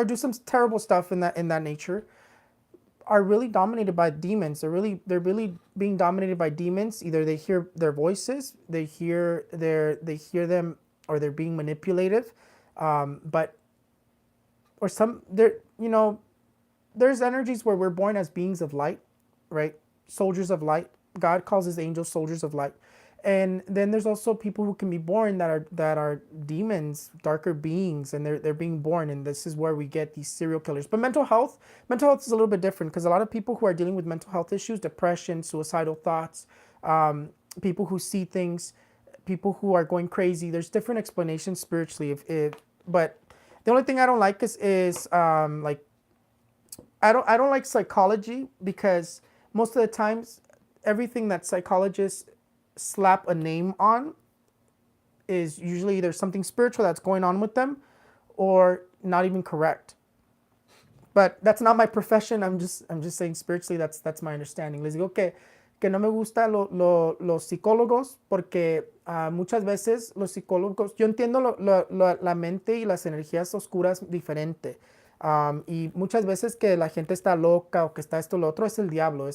do some terrible stuff in that nature are really dominated by demons. They're really being dominated by demons. Either they hear their voices, they hear them, or they're being manipulative. But or some there, there's energies where we're born as beings of light, right? Soldiers of light. God calls his angels soldiers of light. And then there's also people who can be born that are demons, darker beings, and they're being born, and this is where we get these serial killers. But mental health is a little bit different because a lot of people who are dealing with mental health issues, depression, suicidal thoughts, people who see things, people who are going crazy. There's different explanations spiritually. But the only thing I don't like is like I don't like psychology because most of the times everything that psychologists slap a name on is usually either something spiritual that's going on with them or not even correct. But that's not my profession. I'm just saying spiritually that's my understanding. Les digo que no me gusta los psicólogos porque muchas veces los psicólogos, yo entiendo la mente y las energías oscuras diferente. Y muchas veces que la gente está loca o que está esto o lo otro es el diablo,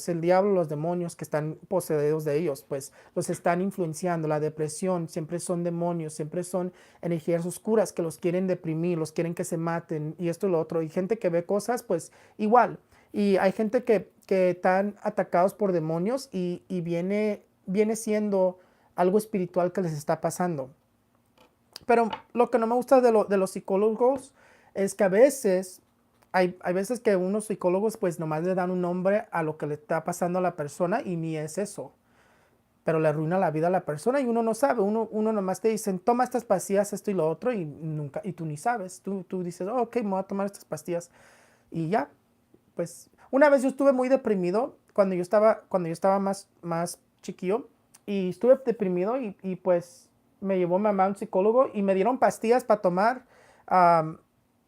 los demonios que están poseídos de ellos, pues los están influenciando. La depresión siempre son demonios, siempre son energías oscuras que los quieren deprimir, los quieren que se maten y esto y lo otro. Y gente que ve cosas, pues igual. Y hay gente que están atacados por demonios y viene siendo algo espiritual que les está pasando. Pero lo que no me gusta de los psicólogos es que a veces, hay veces que unos psicólogos pues nomás le dan un nombre a lo que le está pasando a la persona y ni es eso. Pero le arruina la vida a la persona y uno no sabe. Uno nomás te dicen, toma estas pastillas, esto y lo otro, y tú ni sabes. Tú dices, oh, ok, me voy a tomar estas pastillas. Y ya, pues, una vez yo estuve muy deprimido cuando yo estaba más chiquillo. Y estuve deprimido y pues me llevó mamá a un psicólogo y me dieron pastillas para tomar.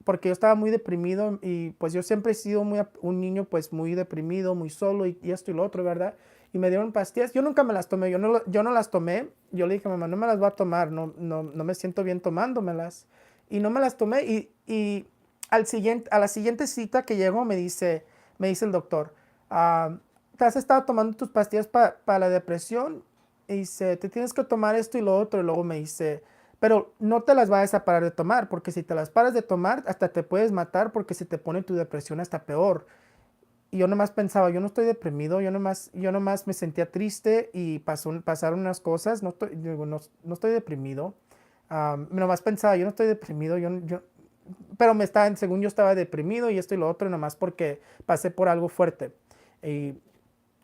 Porque yo estaba muy deprimido y pues yo siempre he sido un niño pues muy deprimido, muy solo y esto y lo otro, ¿verdad? Y me dieron pastillas, yo nunca me las tomé, yo no las tomé, yo le dije a mamá, no me las voy a tomar, no me siento bien tomándomelas. Y no me las tomé y a la siguiente cita que llego me dice el doctor, ¿te has estado tomando tus pastillas para la depresión? Y dice, te tienes que tomar esto y lo otro. Y luego me dice, pero no te las vayas a parar de tomar, porque si te las paras de tomar, hasta te puedes matar porque se te pone tu depresión hasta peor. Y yo nomás pensaba, yo no estoy deprimido, yo nomás me sentía triste y pasaron unas cosas, no estoy deprimido. Nomás pensaba, yo no estoy deprimido, pero según yo estaba deprimido y esto y lo otro, nomás porque pasé por algo fuerte. Y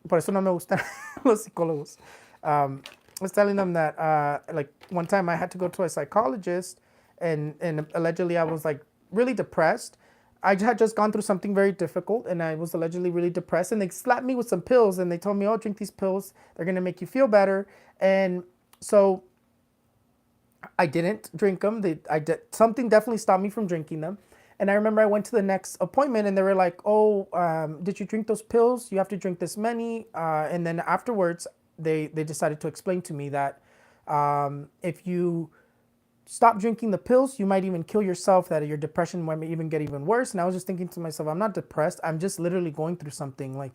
por eso no me gustan los psicólogos. I was telling them that like one time I had to go to a psychologist and allegedly I was like really depressed. I had just gone through something very difficult and I was allegedly really depressed and they slapped me with some pills and they told me, oh, drink these pills. They're going to make you feel better. And so I didn't drink them. Something definitely stopped me from drinking them. And I remember I went to the next appointment and they were like, oh, did you drink those pills? You have to drink this many. And then afterwards, they decided to explain to me that if you stop drinking the pills, you might even kill yourself, that your depression might even get even worse. And I was just thinking to myself, I'm not depressed. I'm just literally going through something like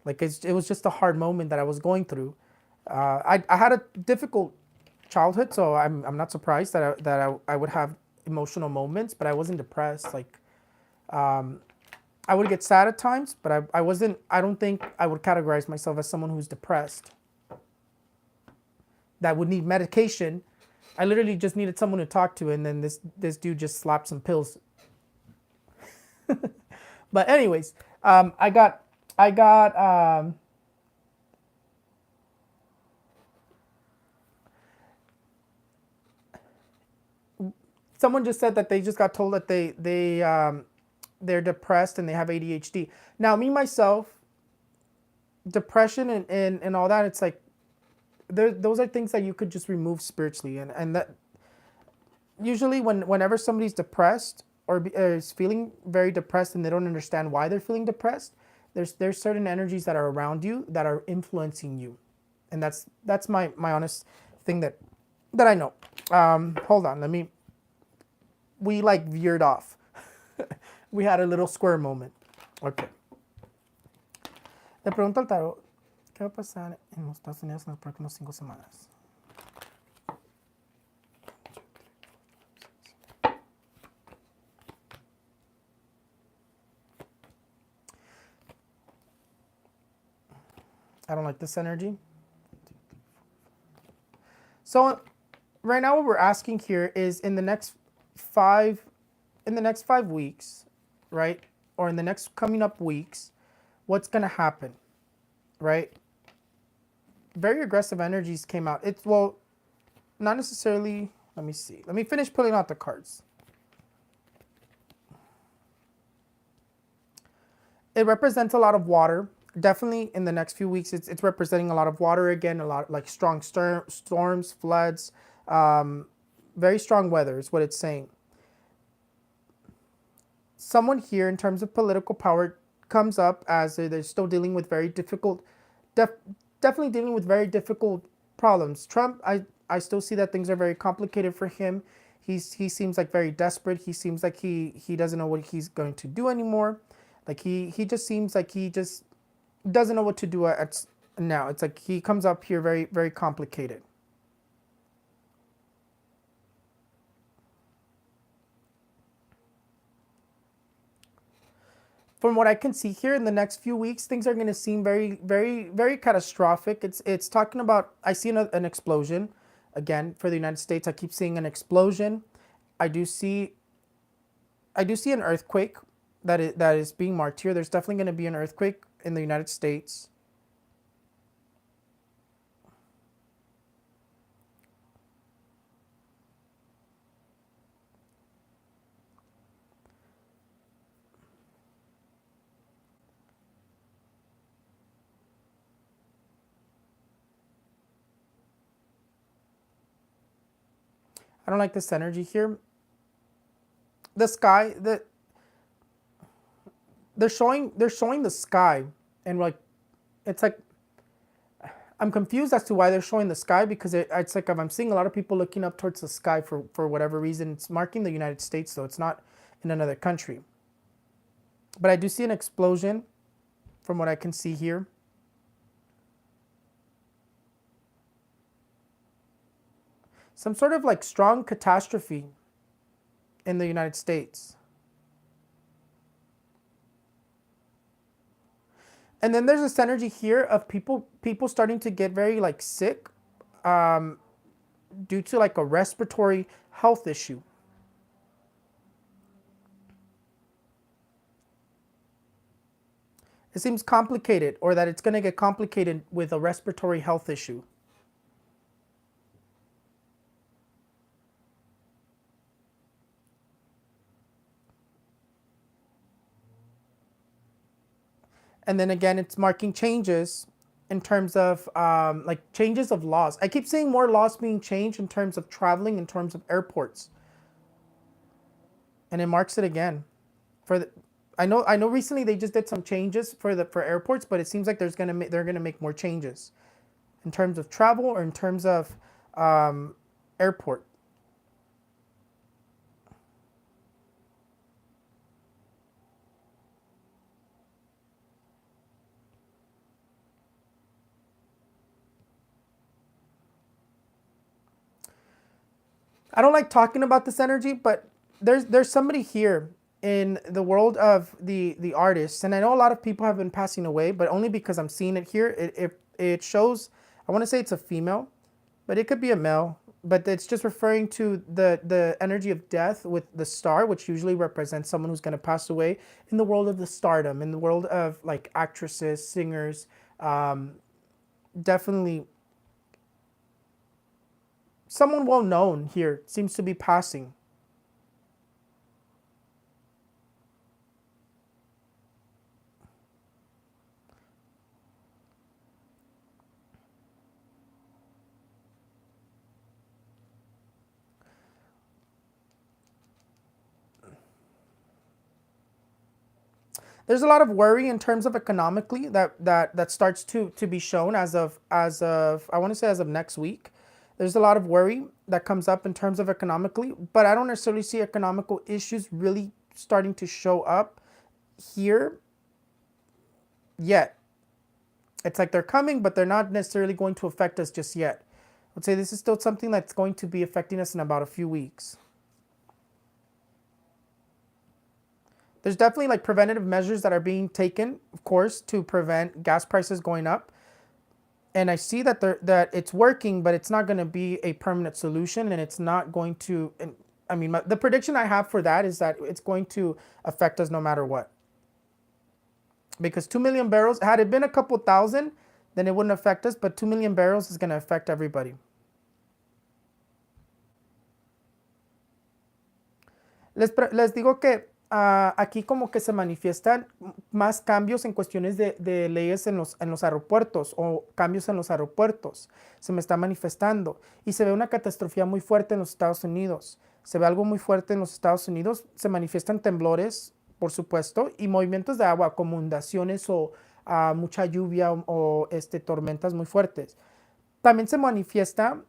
it was just a hard moment that I was going through. I had a difficult childhood, so I'm not surprised that I would have emotional moments, but I wasn't depressed. Like, I would get sad at times, but I don't think I would categorize myself as someone who's depressed that would need medication. I literally just needed someone to talk to, and then this dude just slapped some pills. But anyways, I got someone just said that they just got told that they're depressed and they have ADHD. Now, me myself, depression and all that, it's like those are things that you could just remove spiritually, and that usually whenever somebody's depressed or is feeling very depressed and they don't understand why they're feeling depressed, there's certain energies that are around you that are influencing you, and that's my honest thing that I know. Hold on, we like veered off. We had a little square moment. Okay. Le pregunto al tarot, ¿qué va a pasar en los Estados Unidos en las próximas 5 semanas? I don't like this energy. So right now what we're asking here is five in the next 5 weeks, right? Or in the next coming up weeks, what's gonna happen, right? Very aggressive energies came out. It's well, not necessarily. Let me see. Let me finish pulling out the cards. It represents a lot of water. Definitely in the next few weeks, it's representing a lot of water again, a lot like strong storms, floods, very strong weather is what it's saying. Someone here in terms of political power comes up as they're still dealing with very difficult, definitely dealing with very difficult problems. Trump, I still see that things are very complicated for him. He seems like very desperate. He seems like he doesn't know what he's going to do anymore. Like he just seems like he just doesn't know what to do at now. It's like he comes up here very, very complicated. From what I can see here in the next few weeks, things are going to seem very, very, very catastrophic. It's talking about, I see an explosion. Again, for the United States, I keep seeing an explosion. I do see an earthquake that is being marked here. There's definitely going to be an earthquake in the United States. I don't like this energy here. The sky, they're showing the sky, and like it's like I'm confused as to why they're showing the sky, because it's like I'm seeing a lot of people looking up towards the sky for whatever reason. It's marking the United States, though. It's not in another country. But I do see an explosion from what I can see here. Some sort of like strong catastrophe in the United States. And then there's this energy here of people starting to get very like sick due to like a respiratory health issue. It seems complicated, or that it's going to get complicated with a respiratory health issue. And then again, it's marking changes in terms of like changes of laws. I keep seeing more laws being changed in terms of traveling, in terms of airports. And it marks it again. I know recently they just did some changes for airports, but it seems like they're gonna make more changes in terms of travel, or in terms of airport. I don't like talking about this energy, but there's somebody here in the world of the artists, and I know a lot of people have been passing away, but only because I'm seeing it here. It shows. I want to say it's a female, but it could be a male. But it's just referring to the energy of death with the star, which usually represents someone who's going to pass away in the world of the stardom, in the world of like actresses, singers. Definitely someone well known here seems to be passing. There's a lot of worry in terms of economically that starts to be shown as of I want to say as of next week. There's a lot of worry that comes up in terms of economically, but I don't necessarily see economical issues really starting to show up here yet. It's like they're coming, but they're not necessarily going to affect us just yet. I would say this is still something that's going to be affecting us in about a few weeks. There's definitely like preventative measures that are being taken, of course, to prevent gas prices going up. and I see that that it's working, but it's not going to be a permanent solution, and it's not going to. And I mean, the prediction I have for that is that it's going to affect us no matter what. Because 2 million barrels, had it been a couple thousand, then it wouldn't affect us, but 2 million barrels is going to affect everybody. Les digo que aquí como que se manifiestan más cambios en cuestiones de leyes en los aeropuertos o cambios en los aeropuertos. Se me está manifestando y se ve una catástrofe muy fuerte en los Estados Unidos. Se ve algo muy fuerte en los Estados Unidos. Se manifiestan temblores, por supuesto, y movimientos de agua como inundaciones o mucha lluvia o tormentas muy fuertes. También se manifiesta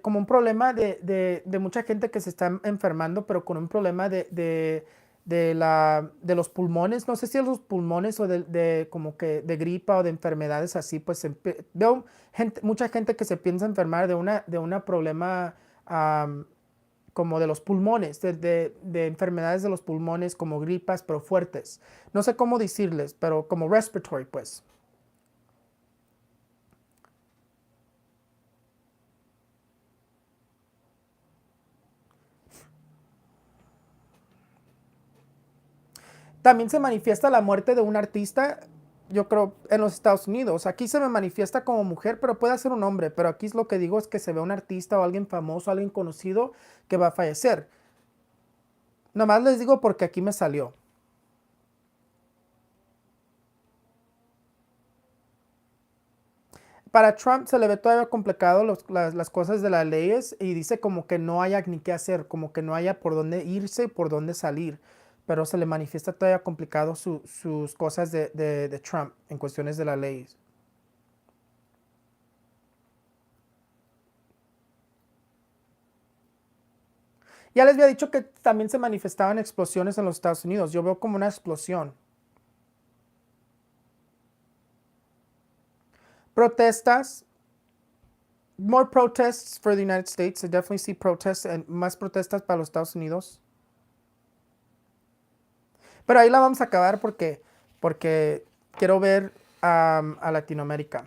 como un problema de mucha gente que se está enfermando, pero con un problema de los pulmones. No sé si es los pulmones o como que de gripa o de enfermedades así. Pues veo mucha gente que se piensa enfermar de un problema como de los pulmones, de enfermedades de los pulmones, como gripas, pero fuertes. No sé cómo decirles, pero como respiratory, pues. También se manifiesta la muerte de un artista, yo creo, en los Estados Unidos. Aquí se me manifiesta como mujer, pero puede ser un hombre. Pero aquí es lo que digo es que se ve un artista o alguien famoso, alguien conocido que va a fallecer. Nomás les digo porque aquí me salió. Para Trump se le ve todavía complicado las cosas de las leyes y dice como que no haya ni qué hacer, como que no haya por dónde irse, por dónde salir. Pero se le manifiesta todavía complicado sus cosas de Trump en cuestiones de las leyes. Ya les había dicho que también se manifestaban explosiones en los Estados Unidos. Yo veo como una explosión. Protestas. More protests for the United States. I definitely see protests and más protestas para los Estados Unidos. Pero ahí la vamos a acabar porque quiero ver a Latinoamérica.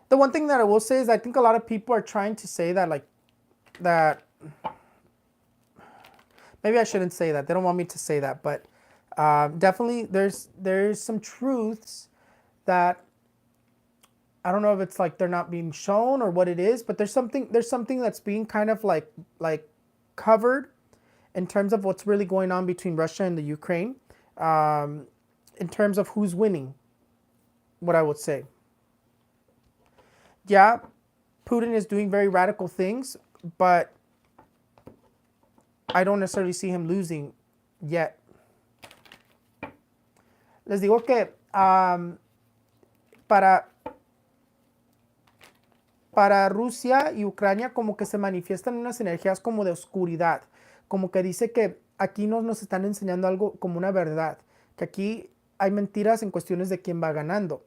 The one thing that I will say is I think a lot of people are trying to say that that maybe I shouldn't say that. They don't want me to say that, but definitely there's some truths that I don't know if it's like they're not being shown or what it is, but there's something that's being kind of like covered in terms of what's really going on between Russia and the Ukraine, in terms of who's winning, what I would say. Yeah, Putin is doing very radical things, but I don't necessarily see him losing yet. Les digo que para Rusia y Ucrania como que se manifiestan unas energías como de oscuridad, como que dice que aquí nos están enseñando algo como una verdad, que aquí hay mentiras en cuestiones de quién va ganando.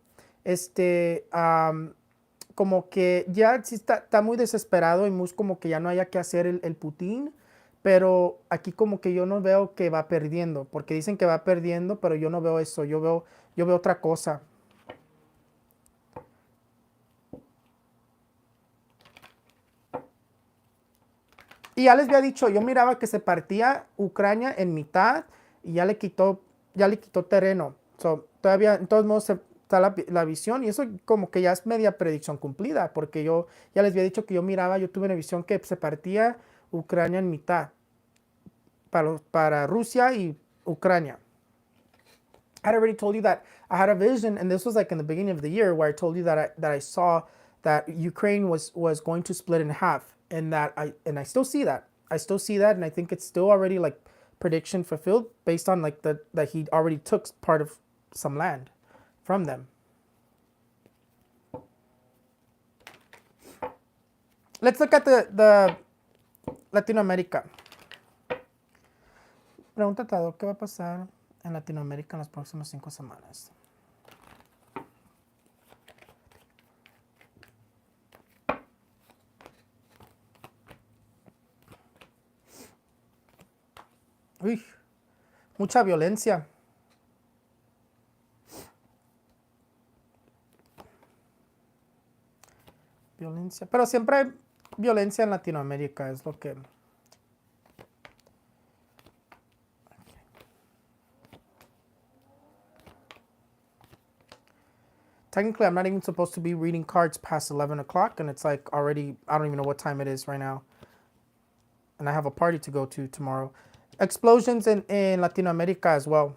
Como que ya sí está muy desesperado y muy como que ya no haya que hacer el Putin, pero aquí como que yo no veo que va perdiendo, porque dicen que va perdiendo, pero yo no veo eso, yo veo otra cosa. Y ya les había dicho, yo miraba que se partía Ucrania en mitad y ya le quitó terreno. So, todavía, en todos modos, está la visión y eso como que ya es media predicción cumplida, porque yo ya les había dicho que yo tuve una visión que se partía Ucrania en mitad para Rusia y Ucrania. I had already told you that I had a vision, and this was like in the beginning of the year, where I told you that I saw that Ukraine was going to split in half, and I still see that. I still see that, and I think it's still already like prediction fulfilled based on like that he already took part of some land from them. Let's look at the Latinoamérica. Pregunta Tado, ¿qué va a pasar en Latinoamérica en las próximas 5 semanas? Uy, mucha violencia. Violencia. Pero siempre hay violencia en Latinoamérica, es lo que... Technically, I'm not even supposed to be reading cards past 11 o'clock, and it's like already, I don't even know what time it is right now. And I have a party to go to tomorrow. Explosions in Latin America as well.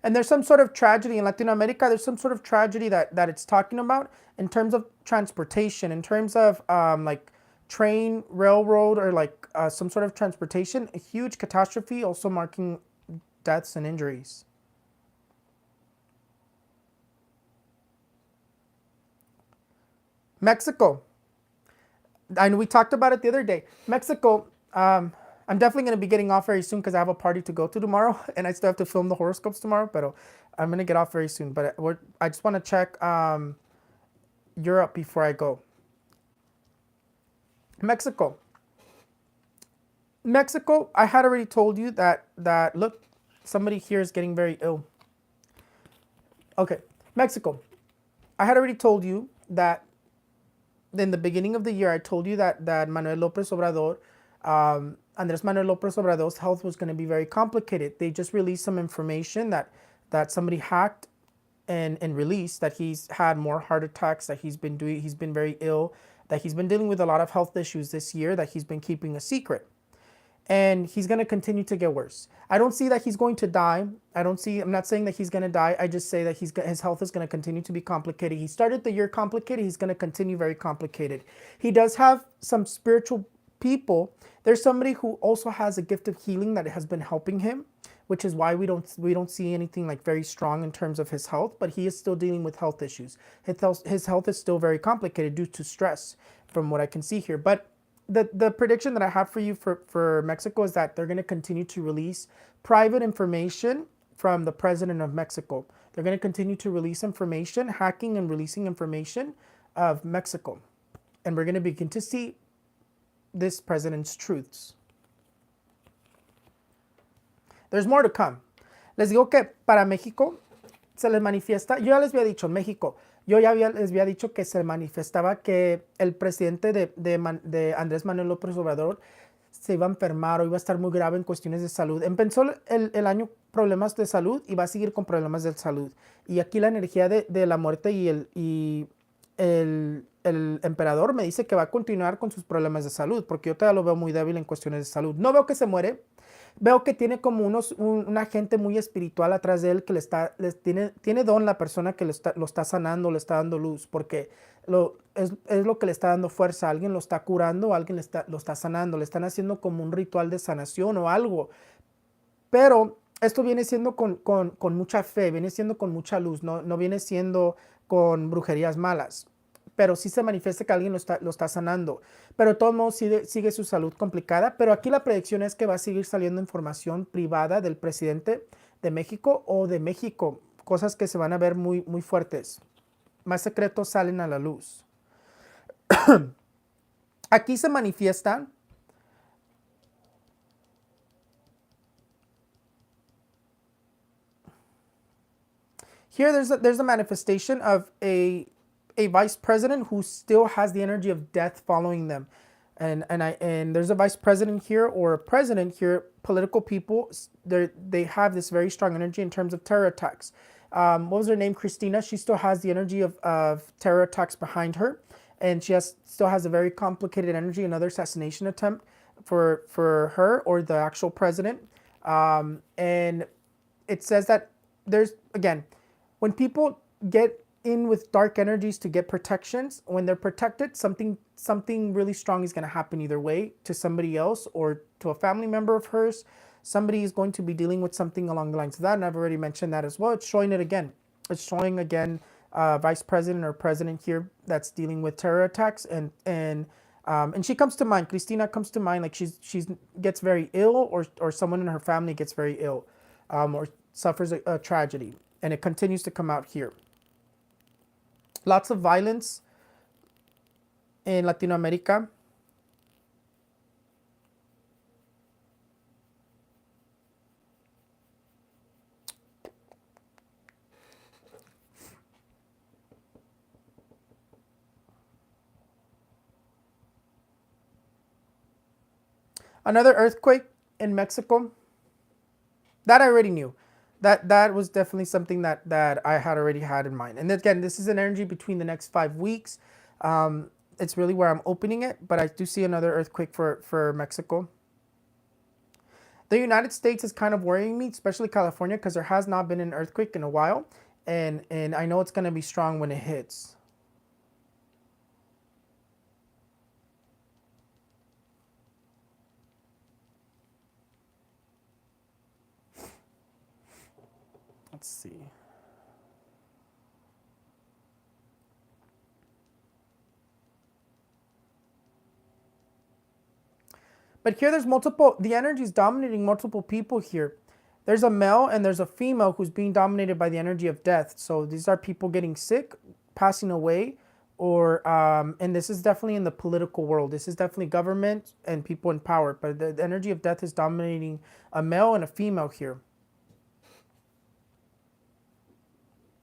And there's some sort of tragedy in Latin America. There's some sort of tragedy that it's talking about in terms of transportation, in terms of like train, railroad, or like some sort of transportation. A huge catastrophe, also marking deaths and injuries. Mexico. I know we talked about it the other day. Mexico. I'm definitely going to be getting off very soon because I have a party to go to tomorrow, and I still have to film the horoscopes tomorrow. But I'm going to get off very soon. But I just want to check Europe before I go. Mexico. Mexico. I had already told you that look, somebody here is getting very ill. Okay, Mexico. I had already told you that in the beginning of the year, I told you that Manuel López Obrador, Andrés Manuel López Obrador's health was going to be very complicated. They just released some information that somebody hacked and released that he's had more heart attacks, that he's been very ill, that he's been dealing with a lot of health issues this year, that he's been keeping a secret. And he's going to continue to get worse. I don't see that he's going to die. I'm not saying that he's going to die. I just say that his health is going to continue to be complicated. He started the year complicated. He's going to continue very complicated. He does have some spiritual people. There's somebody who also has a gift of healing that has been helping him, which is why we don't see anything like very strong in terms of his health, but he is still dealing with health issues. His health is still very complicated due to stress from what I can see here. But the prediction that I have for you for Mexico is that they're going to continue to release private information from the president of Mexico. They're going to continue to release information, hacking and releasing information of Mexico. And we're going to begin to see this president's truths. There's more to come. Les digo que para México se les manifiesta, yo ya les había dicho, México, les había dicho que se manifestaba que el presidente de Andrés Manuel López Obrador se iba a enfermar o iba a estar muy grave en cuestiones de salud. Empezó el año problemas de salud y va a seguir con problemas de salud. Y aquí la energía de la muerte y el emperador me dice que va a continuar con sus problemas de salud, porque yo todavía lo veo muy débil en cuestiones de salud. No veo que se muere. Veo que tiene como una gente muy espiritual atrás de él que tiene don la persona que lo está sanando, le está dando luz, porque es lo que le está dando fuerza. Alguien lo está curando, alguien lo está sanando, le están haciendo como un ritual de sanación o algo. Pero esto viene siendo con mucha fe, viene siendo con mucha luz, no viene siendo con brujerías malas. Pero sí se manifiesta que alguien lo está sanando. Pero de todos modos sigue su salud complicada. Pero aquí la predicción es que va a seguir saliendo información privada del presidente de México o de México. Cosas que se van a ver muy, muy fuertes. Más secretos salen a la luz. Aquí se manifiestan here there's a manifestation of a vice president who still has the energy of death following them. And there's a vice president here or a president here, political people, they have this very strong energy in terms of terror attacks. What was her name? Christina. She still has the energy of terror attacks behind her. And she still has a very complicated energy, another assassination attempt for her or the actual president. And it says that there's, again, when people get in with dark energies to get protections, when they're protected, something really strong is going to happen either way to somebody else or to a family member of hers. Somebody is going to be dealing with something along the lines of that, and I've already mentioned that as well. It's showing it again. It's showing again vice president or president here that's dealing with terror attacks, and she comes to mind. Cristina comes to mind, like she's gets very ill, or someone in her family gets very ill, or suffers a tragedy, and it continues to come out here. Lots of violence in Latin America. Another earthquake in Mexico. That I already knew. That was definitely something that I had already had in mind. And again, this is an energy between the next 5 weeks. It's really where I'm opening it, but I do see another earthquake for Mexico. The United States is kind of worrying me, especially California, because there has not been an earthquake in a while, and I know it's going to be strong when it hits. Let's see. But here there's multiple, the energy is dominating multiple people here. There's a male and there's a female who's being dominated by the energy of death. So these are people getting sick, passing away, or, and this is definitely in the political world. This is definitely government and people in power. But the energy of death is dominating a male and a female here.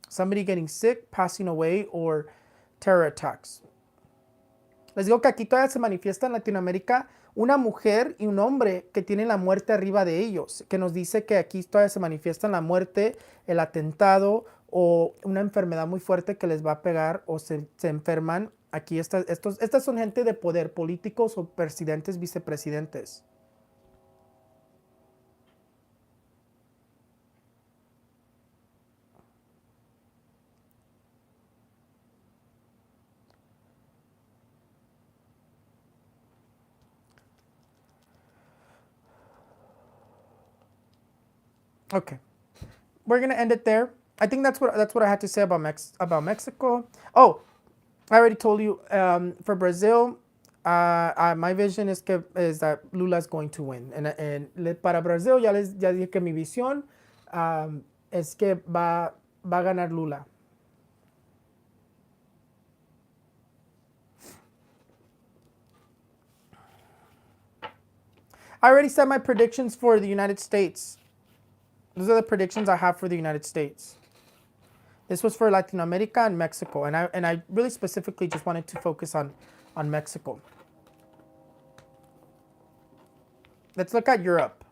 Somebody getting sick, passing away, or terror attacks. Les digo que aquí todavía se manifiesta en Latinoamérica una mujer y un hombre que tienen la muerte arriba de ellos, que nos dice que aquí todavía se manifiesta la muerte, el atentado o una enfermedad muy fuerte que les va a pegar o se enferman. Aquí estas son gente de poder, políticos o presidentes, vicepresidentes. Okay, we're gonna end it there. I think that's what I had to say about Mexico. Oh, I already told you. For Brazil, my vision is that Lula is going to win. And para Brazil ya dije que mi visión es que va a ganar Lula. I already said my predictions for the United States. Those are the predictions I have for the United States. This was for Latin America and Mexico, and I really specifically just wanted to focus on Mexico. Let's look at Europe.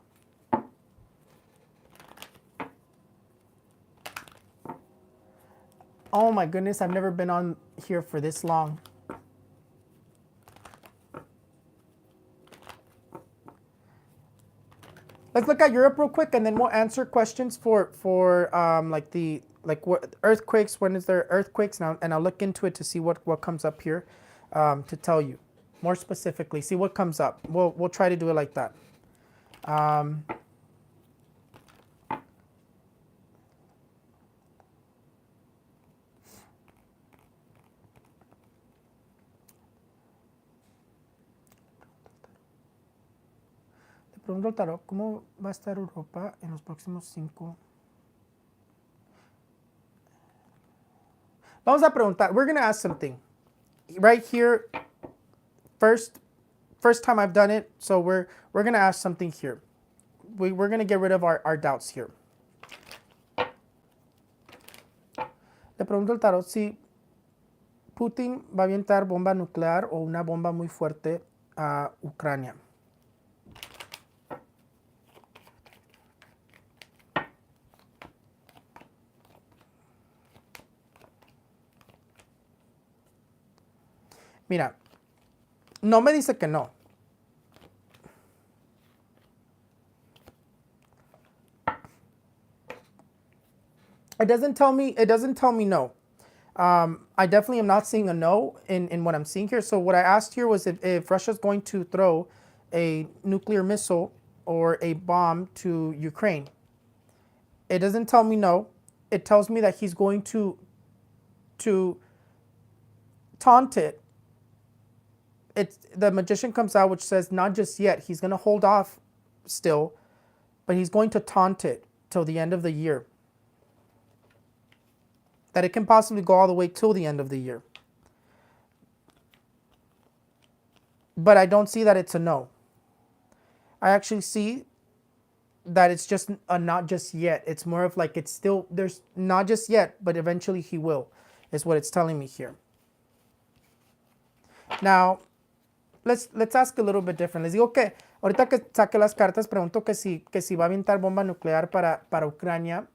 Oh my goodness, I've never been on here for this long. Let's look at Europe real quick, and then we'll answer questions for what earthquakes. When is there earthquakes? And I'll look into it to see what comes up here, to tell you more specifically. See what comes up. We'll try to do it like that. Pregunto al tarot, ¿cómo va a estar Europa en los próximos 5? Vamos a preguntar. We're going to ask something. Right here, first time I've done it, so we're going to ask something here. We're going to get rid of our doubts here. Le pregunto al tarot si Putin va a aventar bomba nuclear o una bomba muy fuerte a Ucrania. Mira, no me dice que no. It doesn't tell me no. I definitely am not seeing a no in what I'm seeing here. So what I asked here was if Russia's going to throw a nuclear missile or a bomb to Ukraine. It doesn't tell me no. It tells me that he's going to taunt it. The magician comes out, which says not just yet. He's going to hold off still, but he's going to taunt it till the end of the year. that it can possibly go all the way till the end of the year. But I don't see that it's a no. I actually see that it's just a not just yet. It's more of like it's still, there's not just yet, but eventually he will, is what it's telling me here. Now, let's ask a little bit different. Les digo que ahorita que saque las cartas, pregunto que si va a aventar bomba nuclear para Ucrania,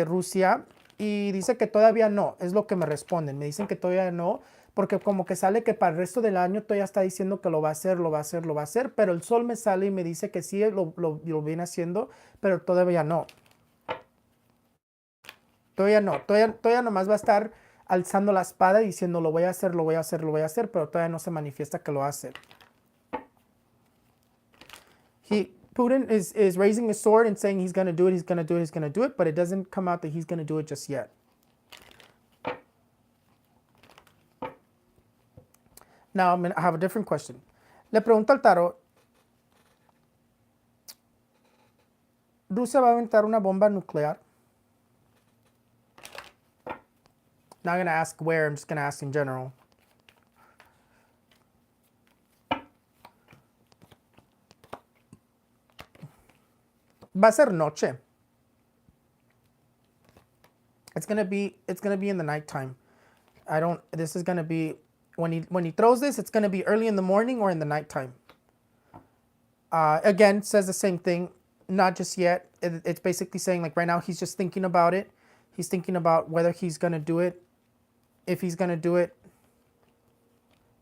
Rusia, y dice que todavía no, es lo que me responden. Me dicen que todavía no, porque como que sale que para el resto del año todavía está diciendo que lo va a hacer, lo va a hacer, lo va a hacer, pero el sol me sale y me dice que sí lo viene haciendo, pero todavía no. Todavía no, todavía nomás va a estar alzando la espada y diciendo lo voy a hacer, lo voy a hacer, lo voy a hacer, pero todavía no se manifiesta que lo hace. Putin is raising his sword and saying he's going to do it, he's going to do it, he's going to do it, but it doesn't come out that he's going to do it just yet. Now I have a different question. Le pregunto al tarot, ¿Rusia va a aventar una bomba nuclear? Not going to ask where, I'm just going to ask in general. Va a ser noche. It's gonna be in the nighttime. This is gonna be, when he throws this, it's gonna be early in the morning or in the nighttime. Again, says the same thing, not just yet. It's basically saying like right now he's just thinking about it. He's thinking about whether he's gonna do it, if he's gonna do it.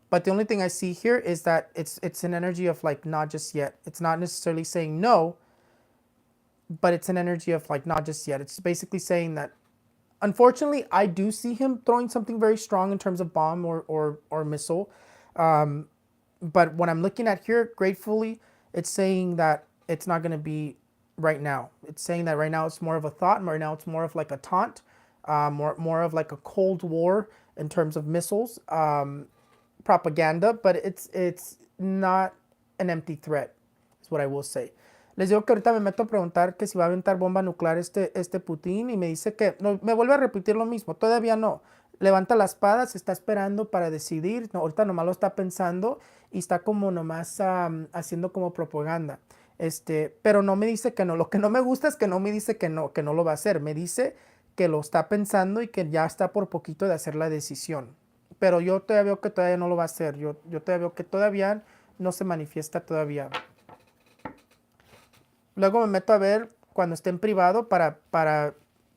But the only thing I see here is that it's an energy of like not just yet. It's not necessarily saying no, but it's an energy of like not just yet. It's basically saying that, unfortunately, I do see him throwing something very strong in terms of bomb or missile. But what I'm looking at here, gratefully, it's saying that it's not going to be right now. It's saying that right now it's more of a thought. Right now it's more of like a taunt, more of like a Cold War in terms of missiles, propaganda. But it's not an empty threat, is what I will say. Les digo que ahorita me meto a preguntar que si va a aventar bomba nuclear este Putin y me dice que, no, me vuelve a repetir lo mismo, todavía no. Levanta la espada, se está esperando para decidir, no, ahorita nomás lo está pensando y está como nomás haciendo como propaganda. Pero no me dice que no. Lo que no me gusta es que no me dice que no lo va a hacer. Me dice que lo está pensando y que ya está por poquito de hacer la decisión. Pero yo todavía veo que todavía no lo va a hacer. Yo todavía veo que todavía no se manifiesta todavía. Luego me meto a ver cuando esté en privado para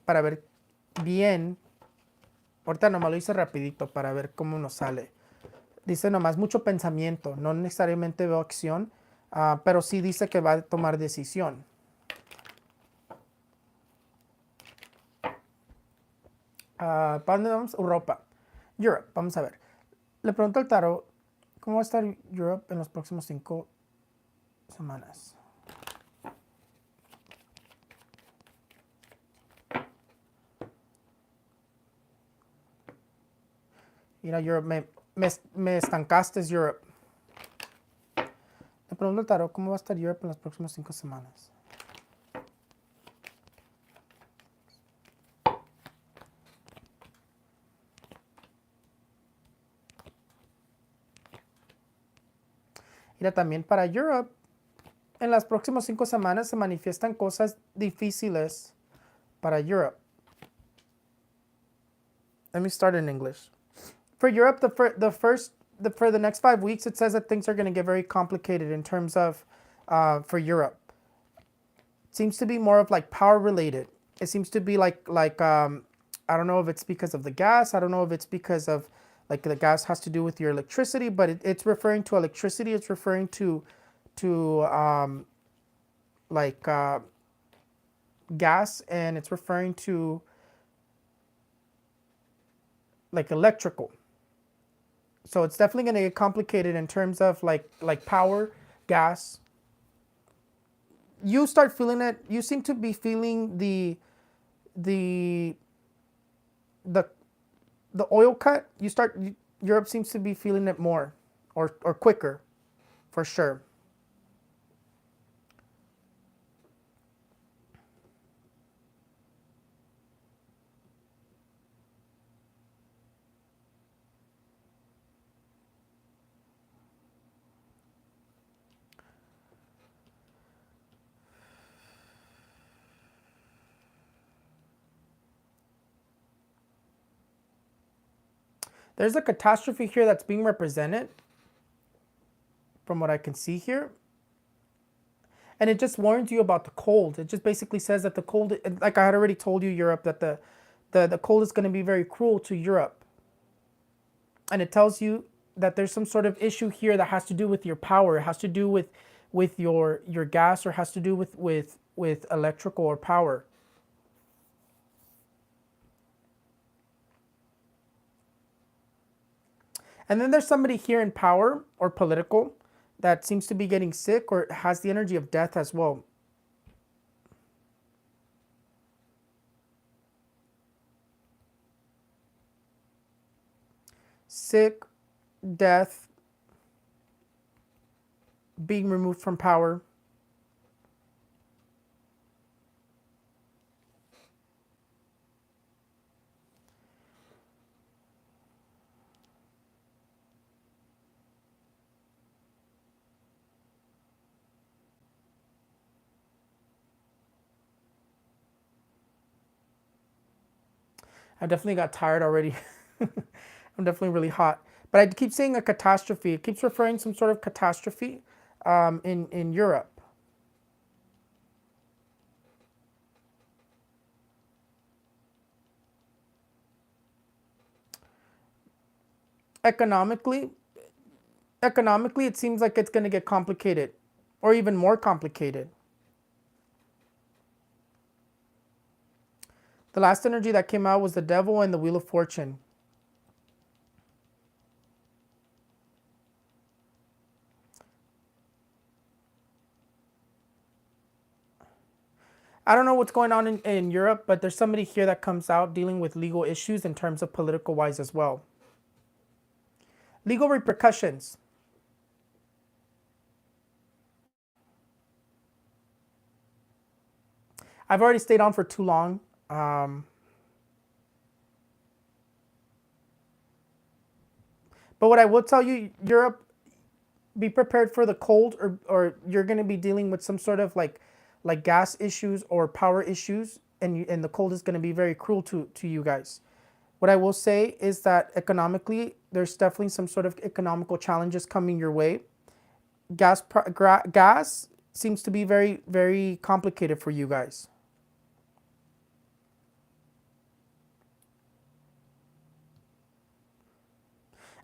ver bien. Ahorita nomás lo hice rapidito para ver cómo nos sale. Dice nomás mucho pensamiento. No necesariamente veo acción, pero sí dice que va a tomar decisión. ¿Para dónde vamos? Europa. Europe. Vamos a ver. Le pregunto al tarot, ¿cómo va a estar Europe en los próximos 5 semanas? Mira, Europe, me estancaste, Europe. Le pregunto al tarot, ¿cómo va a estar Europe en las próximas 5 semanas? Mira, también para Europe, en las próximas 5 semanas se manifiestan cosas difíciles para Europe. Let me start in English. For Europe, for the next 5 weeks, it says that things are going to get very complicated in terms of, for Europe. It seems to be more of like power related. It seems to be like I don't know if it's because of the gas. I don't know if it's because of like the gas has to do with your electricity, but it's referring to electricity. It's referring to gas, and it's referring to like electrical. So it's definitely going to get complicated in terms of like power, gas. You start feeling it. You seem to be feeling the oil cut. Europe seems to be feeling it more or quicker, for sure. There's a catastrophe here that's being represented from what I can see here. And it just warns you about the cold. It just basically says that the cold, like I had already told you, Europe, that the cold is going to be very cruel to Europe. And it tells you that there's some sort of issue here that has to do with your power. It has to do with your gas, or has to do with electrical or power. And then there's somebody here in power or political that seems to be getting sick or has the energy of death as well. Sick, death, being removed from power. I definitely got tired already. I'm definitely really hot. But I keep saying a catastrophe. It keeps referring some sort of catastrophe in Europe. Economically, it seems like it's going to get complicated, or even more complicated. The last energy that came out was the devil and the wheel of fortune. I don't know what's going on in Europe, but there's somebody here that comes out dealing with legal issues in terms of political wise as well. Legal repercussions. I've already stayed on for too long. But what I will tell you, Europe, be prepared for the cold, or you're going to be dealing with some sort of like gas issues or power issues, and the cold is going to be very cruel to you guys. What I will say is that economically, there's definitely some sort of economical challenges coming your way. Gas seems to be very, very complicated for you guys.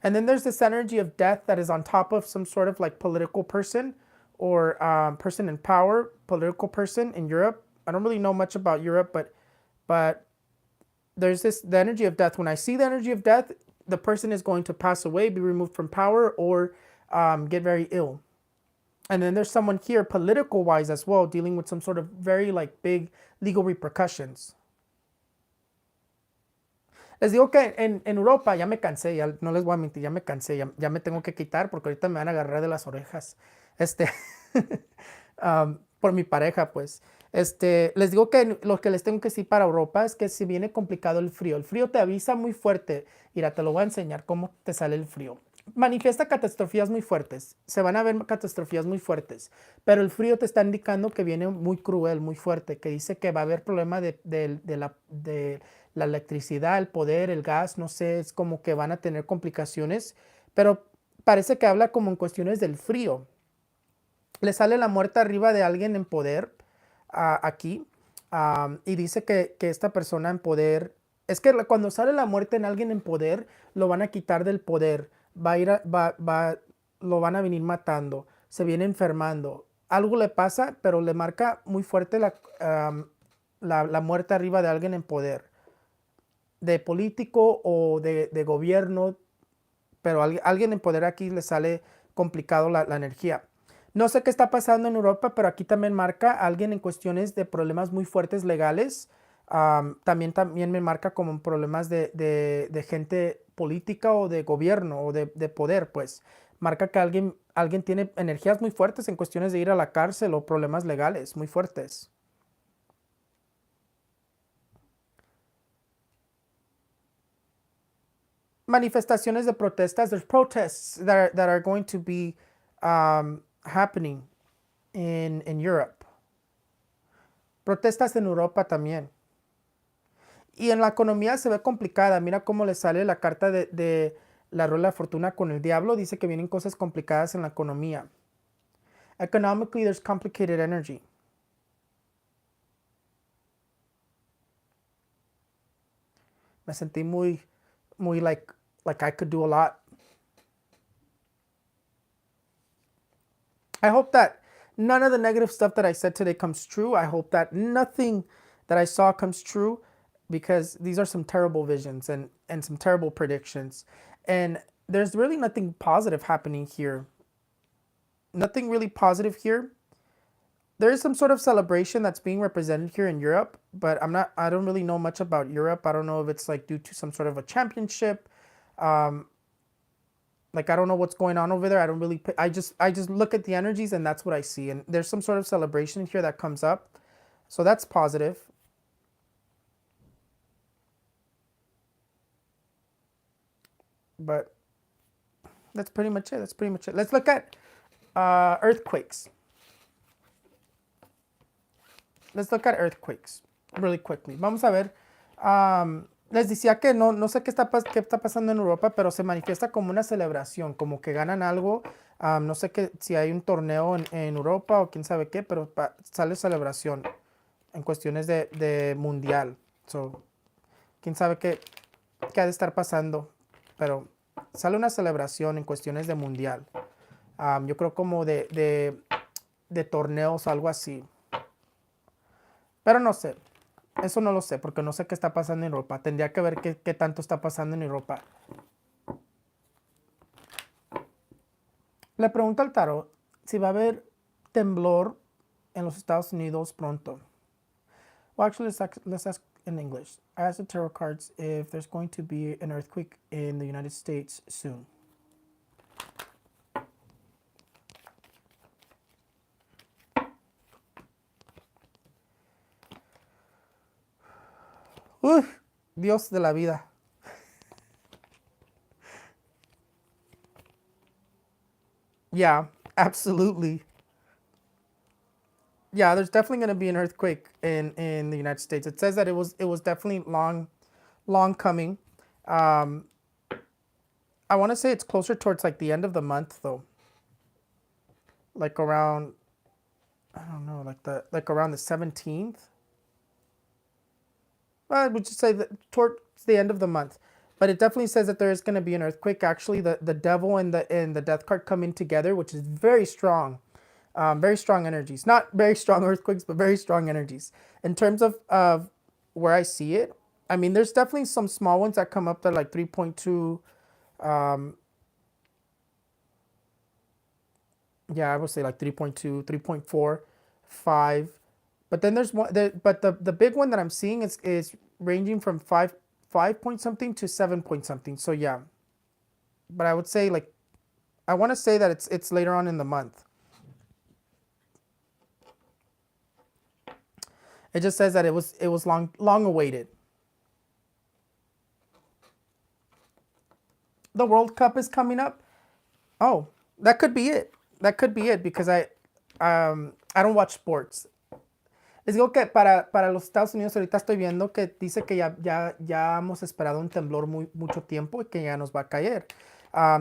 And then there's this energy of death that is on top of some sort of like political person, or person in power, political person in Europe. I don't really know much about Europe, but there's the energy of death. When I see the energy of death, the person is going to pass away, be removed from power, or get very ill. And then there's someone here, political wise as well, dealing with some sort of very like big legal repercussions. Les digo que en Europa ya me cansé, ya no les voy a mentir, ya me cansé, ya me tengo que quitar porque ahorita me van a agarrar de las orejas. Por mi pareja, pues. Les digo que lo que les tengo que decir para Europa es que si viene complicado el frío te avisa muy fuerte. Mira, te lo voy a enseñar cómo te sale el frío. Manifiesta catastrofías muy fuertes, se van a ver catastrofías muy fuertes, pero el frío te está indicando que viene muy cruel, muy fuerte, que dice que va a haber problema de la electricidad, el poder, el gas, no sé, es como que van a tener complicaciones, pero parece que habla como en cuestiones del frío. Le sale la muerte arriba de alguien en poder aquí, y dice que esta persona en poder, es que cuando sale la muerte en alguien en poder, lo van a quitar del poder, lo van a venir matando, se viene enfermando, algo le pasa, pero le marca muy fuerte la muerte arriba de alguien en poder, de político o de gobierno, pero alguien en poder aquí le sale complicado la energía. No sé qué está pasando en Europa, pero aquí también marca a alguien en cuestiones de problemas muy fuertes legales. También me marca como en problemas de gente política o de gobierno o de poder, pues. Marca que alguien tiene energías muy fuertes en cuestiones de ir a la cárcel o problemas legales muy fuertes. Manifestaciones de protestas. There's protests that are going to be happening in Europe. Protestas en Europa también. Y en la economía se ve complicada. Mira cómo le sale la carta de la rueda de fortuna con el diablo. Dice que vienen cosas complicadas en la economía. Economically, there's complicated energy. Me sentí muy like I could do a lot. I hope that none of the negative stuff that I said today comes true. I hope that nothing that I saw comes true because these are some terrible visions and some terrible predictions. And there's really nothing positive happening here. Nothing really positive here. There is some sort of celebration that's being represented here in Europe, but I don't really know much about Europe. I don't know if it's like due to some sort of a championship. Um, like I don't know what's going on over there. I don't really I just look at the energies and that's what I see. And there's some sort of celebration here that comes up. So that's positive. But that's pretty much it. That's pretty much it. Let's look at earthquakes. Let's look at earthquakes really quickly. Vamos a ver. Les decía que no sé qué está pasando en Europa, pero se manifiesta como una celebración, como que ganan algo. No sé si hay un torneo en Europa o quién sabe qué, pero sale celebración en cuestiones de mundial. So, quién sabe qué ha de estar pasando, pero sale una celebración en cuestiones de mundial. Yo creo como de torneos o algo así. Pero no sé, eso no lo sé, porque no sé qué está pasando en Europa. Tendría que ver qué tanto está pasando en Europa. Le pregunto al tarot si va a haber temblor en los Estados Unidos pronto. Well, actually, let's ask in English. I asked the tarot cards if there's going to be an earthquake in the United States soon. Dios de la vida. Yeah, absolutely. Yeah, there's definitely going to be an earthquake in the United States. It says that it was definitely long coming. I want to say it's closer towards like the end of the month though. Like around, I don't know, like around the 17th. Well, I would just say that towards the end of the month. But it definitely says that there is going to be an earthquake. Actually, the devil and the death card come in together, which is very strong. Very strong energies. Not very strong earthquakes, but very strong energies. In terms of where I see it, I mean, there's definitely some small ones that come up that like 3.2. Yeah, I would say like 3.2, 3.4, 5. But then there's one, but the big one that I'm seeing is ranging from 5 point something to 7 point something. So yeah, but I would say like, I want to say that it's later on in the month. It just says that it was long awaited. The World Cup is coming up. Oh, that could be it. That could be it because I don't watch sports. Les digo que para los Estados Unidos ahorita estoy viendo que dice que ya hemos esperado un temblor mucho tiempo y que ya nos va a caer.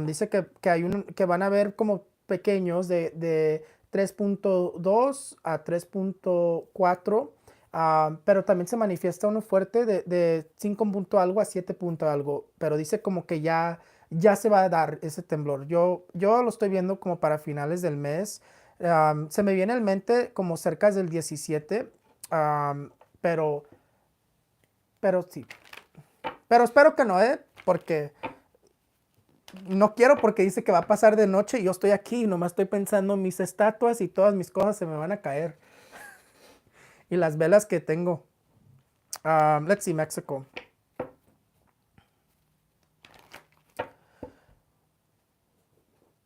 Dice que van a haber como pequeños de 3.2 a 3.4, pero también se manifiesta uno fuerte de 5 punto algo a 7 punto algo, pero dice como que ya se va a dar ese temblor. Yo lo estoy viendo como para finales del mes. Se me viene en mente como cerca del 17, pero sí. Pero espero que no, porque no quiero, porque dice que va a pasar de noche y yo estoy aquí y nomás estoy pensando en mis estatuas y todas mis cosas se me van a caer. Y las velas que tengo. Let's see, Mexico.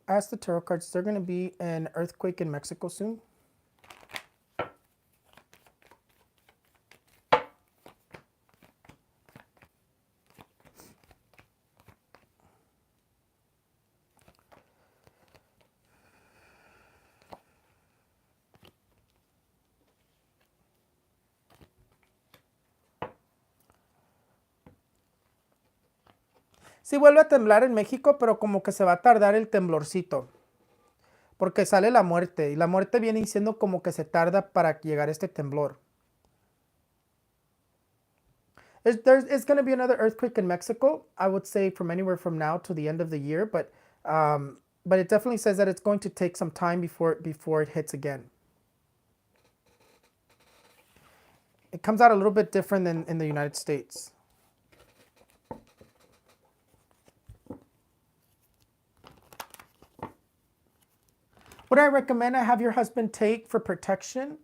Ask the tarot cards, is there going to be an earthquake in Mexico soon? Sí vuelve a temblar en México, pero como que se va a tardar el temblorcito. Porque sale la muerte. Y la muerte viene diciendo como que se tarda para llegar este temblor. It's going to be another earthquake in Mexico. I would say from anywhere from now to the end of the year, but it definitely says that it's going to take some time before it hits again. It comes out a little bit different than in the United States. What I recommend I have your husband take for protection.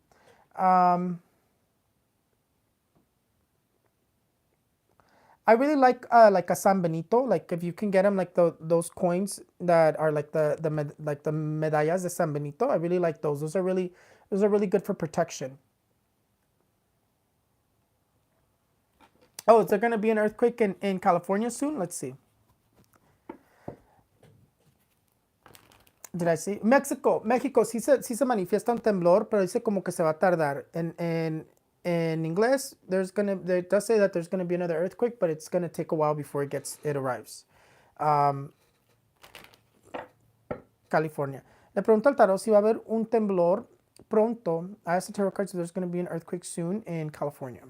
I really like a San Benito. Like if you can get them like those coins that are like the medallas de San Benito. I really like those. Those are really good for protection. Oh, is there gonna be an earthquake in California soon? Let's see. Did I see? México, sí se manifiesta un temblor, pero dice como que se va a tardar. In inglés, it does say that there's gonna be another earthquake, but it's gonna take a while before it arrives. California. Le pregunto al tarot si va a haber un temblor pronto. I asked the tarot cards if there's gonna be an earthquake soon in California.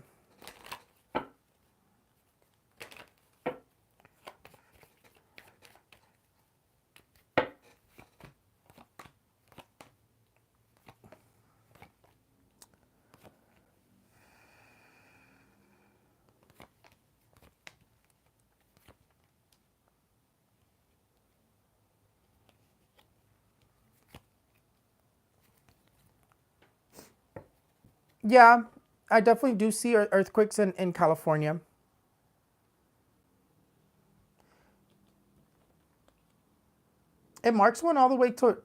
Yeah, I definitely do see earthquakes in California. It marks one all the way to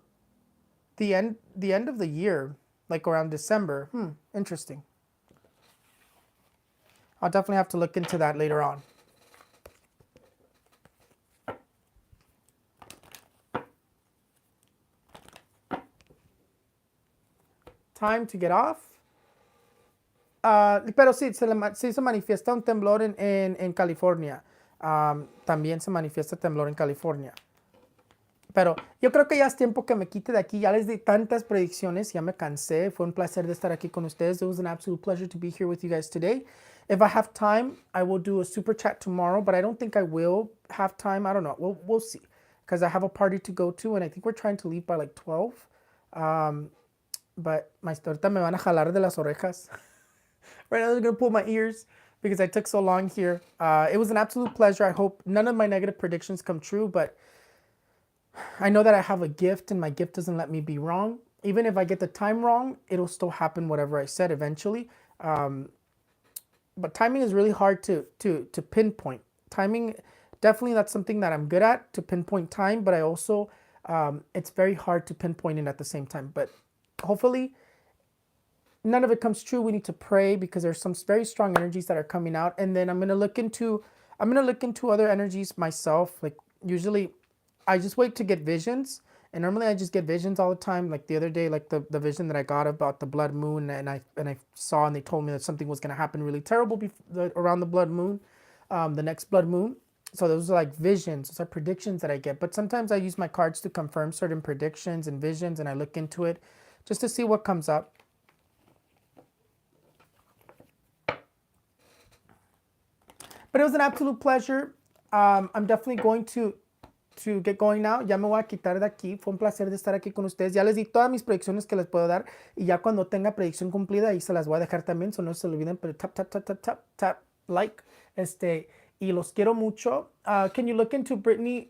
the end of the year, like around December. Interesting. I'll definitely have to look into that later on. Time to get off. Pero sí, sí se manifiesta un temblor en California. También se manifiesta temblor en California. Pero yo creo que ya es tiempo que me quite de aquí. Ya les di tantas predicciones, ya me cansé. Fue un placer de estar aquí con ustedes. It was an absolute pleasure to be here with you guys today. If I have time, I will do a super chat tomorrow, but I don't think I will have time. I don't know. We'll see. Because I have a party to go to, and I think we're trying to leave by like 12. But ahorita me van a jalar de las orejas. Right now they're going to pull my ears because I took so long here. It was an absolute pleasure. I hope none of my negative predictions come true, but I know that I have a gift and my gift doesn't let me be wrong. Even if I get the time wrong, it'll still happen whatever I said eventually. But timing is really hard to pinpoint. Timing, definitely that's something that I'm good at, to pinpoint time, but I also, it's very hard to pinpoint it at the same time. But hopefully none of it comes true. We need to pray because there's some very strong energies that are coming out. And then I'm going to look into other energies myself. Like usually I just wait to get visions, and normally I just get visions all the time. Like the other day, like the vision that I got about the blood moon, and I saw, and they told me that something was going to happen really terrible around the blood moon, the next blood moon. So those are like visions. Those are predictions that I get. But sometimes I use my cards to confirm certain predictions and visions, and I look into it just to see what comes up. But it was an absolute pleasure. I'm definitely going to get going now. Ya me voy a quitar de aquí. Fue un placer de estar aquí con ustedes. Ya les di todas mis predicciones que les puedo dar. Y ya cuando tenga predicción cumplida, ahí se las voy a dejar también. So no se olviden, pero tap, like. Y los quiero mucho. Can you look into Brittany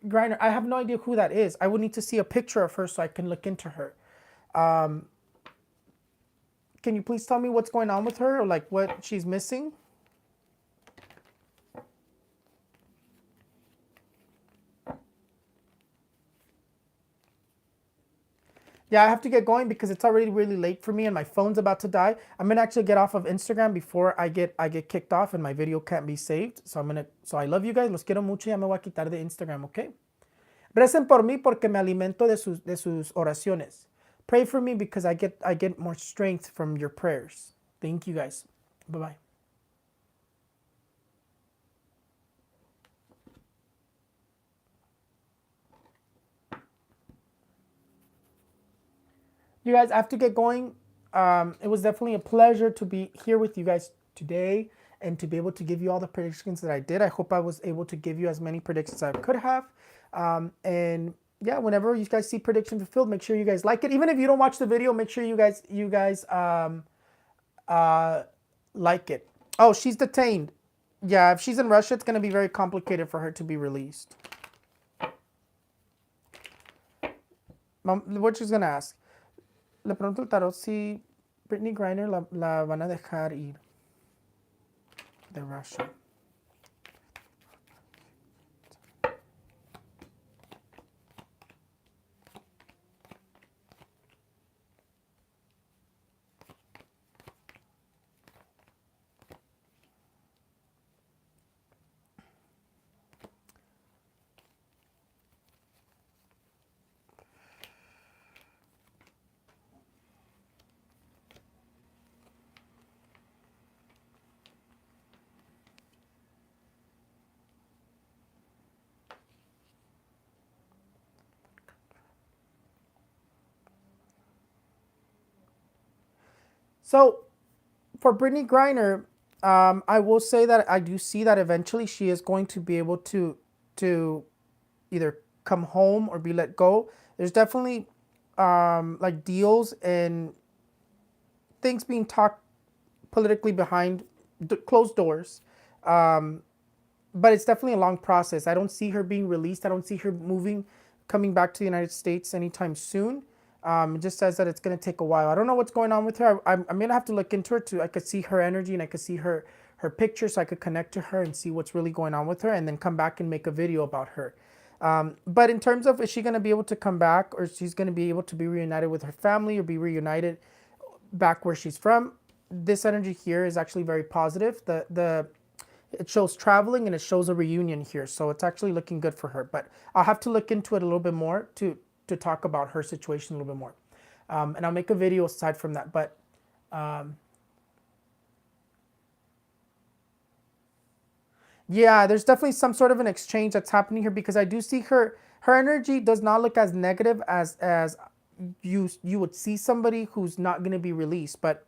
Griner? I have no idea who that is. I would need to see a picture of her so I can look into her. Can you please tell me what's going on with her, or like what she's missing? Yeah, I have to get going because it's already really late for me and my phone's about to die. I'm gonna actually get off of Instagram before I get kicked off and my video can't be saved. So I love you guys, los quiero mucho. Ya me voy a quitar de Instagram, ¿ok? Recen por mí porque me alimento de sus oraciones. Pray for me because I get more strength from your prayers. Thank you guys. Bye bye. You guys, I have to get going. It was definitely a pleasure to be here with you guys today and to be able to give you all the predictions that I did. I hope I was able to give you as many predictions as I could have. And yeah, whenever you guys see prediction fulfilled, make sure you guys like it. Even if you don't watch the video, make sure you guys like it. Oh, she's detained. Yeah, if she's in Russia, it's going to be very complicated for her to be released. What she's going to ask. Le pregunto al tarot si Brittany Griner la van a dejar ir de Russia. So, for Brittany Griner, I will say that I do see that eventually she is going to be able to either come home or be let go. There's definitely like deals and things being talked politically behind closed doors. But it's definitely a long process. I don't see her being released. I don't see her coming back to the United States anytime soon. It just says that it's going to take a while. I don't know what's going on with her. I'm going to have to look into her too. I could see her energy and I could see her picture, so I could connect to her and see what's really going on with her and then come back and make a video about her. But in terms of, is she going to be able to come back, or she's going to be able to be reunited with her family or be reunited back where she's from? This energy here is actually very positive. It shows traveling and it shows a reunion here. So it's actually looking good for her. But I'll have to look into it a little bit more to talk about her situation a little bit more. And I'll make a video aside from that. But yeah, there's definitely some sort of an exchange that's happening here, because I do see her energy does not look as negative as you would see somebody who's not going to be released. But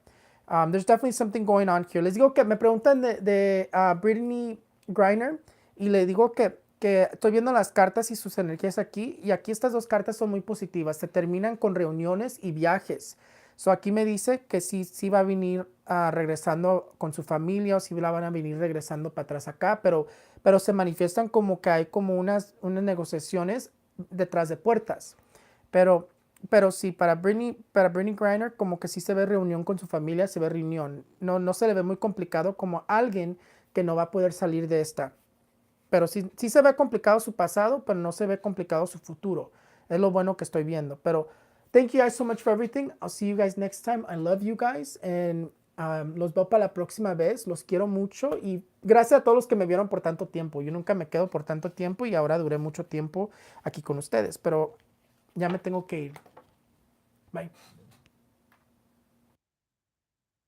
there's definitely something going on here. Les digo que me preguntan de Brittany Griner y le digo que estoy viendo las cartas y sus energías aquí, y aquí estas dos cartas son muy positivas. Se terminan con reuniones y viajes. So aquí me dice que sí va a venir regresando con su familia, o si la van a venir regresando para atrás acá, pero se manifiestan como que hay como unas negociaciones detrás de puertas. Pero sí, para Brittany Griner como que sí se ve reunión con su familia, se ve reunión. No se le ve muy complicado como alguien que no va a poder salir de esta. Pero sí se ve complicado su pasado, pero no se ve complicado su futuro. Es lo bueno que estoy viendo. Pero thank you guys so much for everything. I'll see you guys next time. I love you guys. And los veo para la próxima vez. Los quiero mucho. Y gracias a todos los que me vieron por tanto tiempo. Yo nunca me quedo por tanto tiempo y ahora duré mucho tiempo aquí con ustedes. Pero ya me tengo que ir. Bye.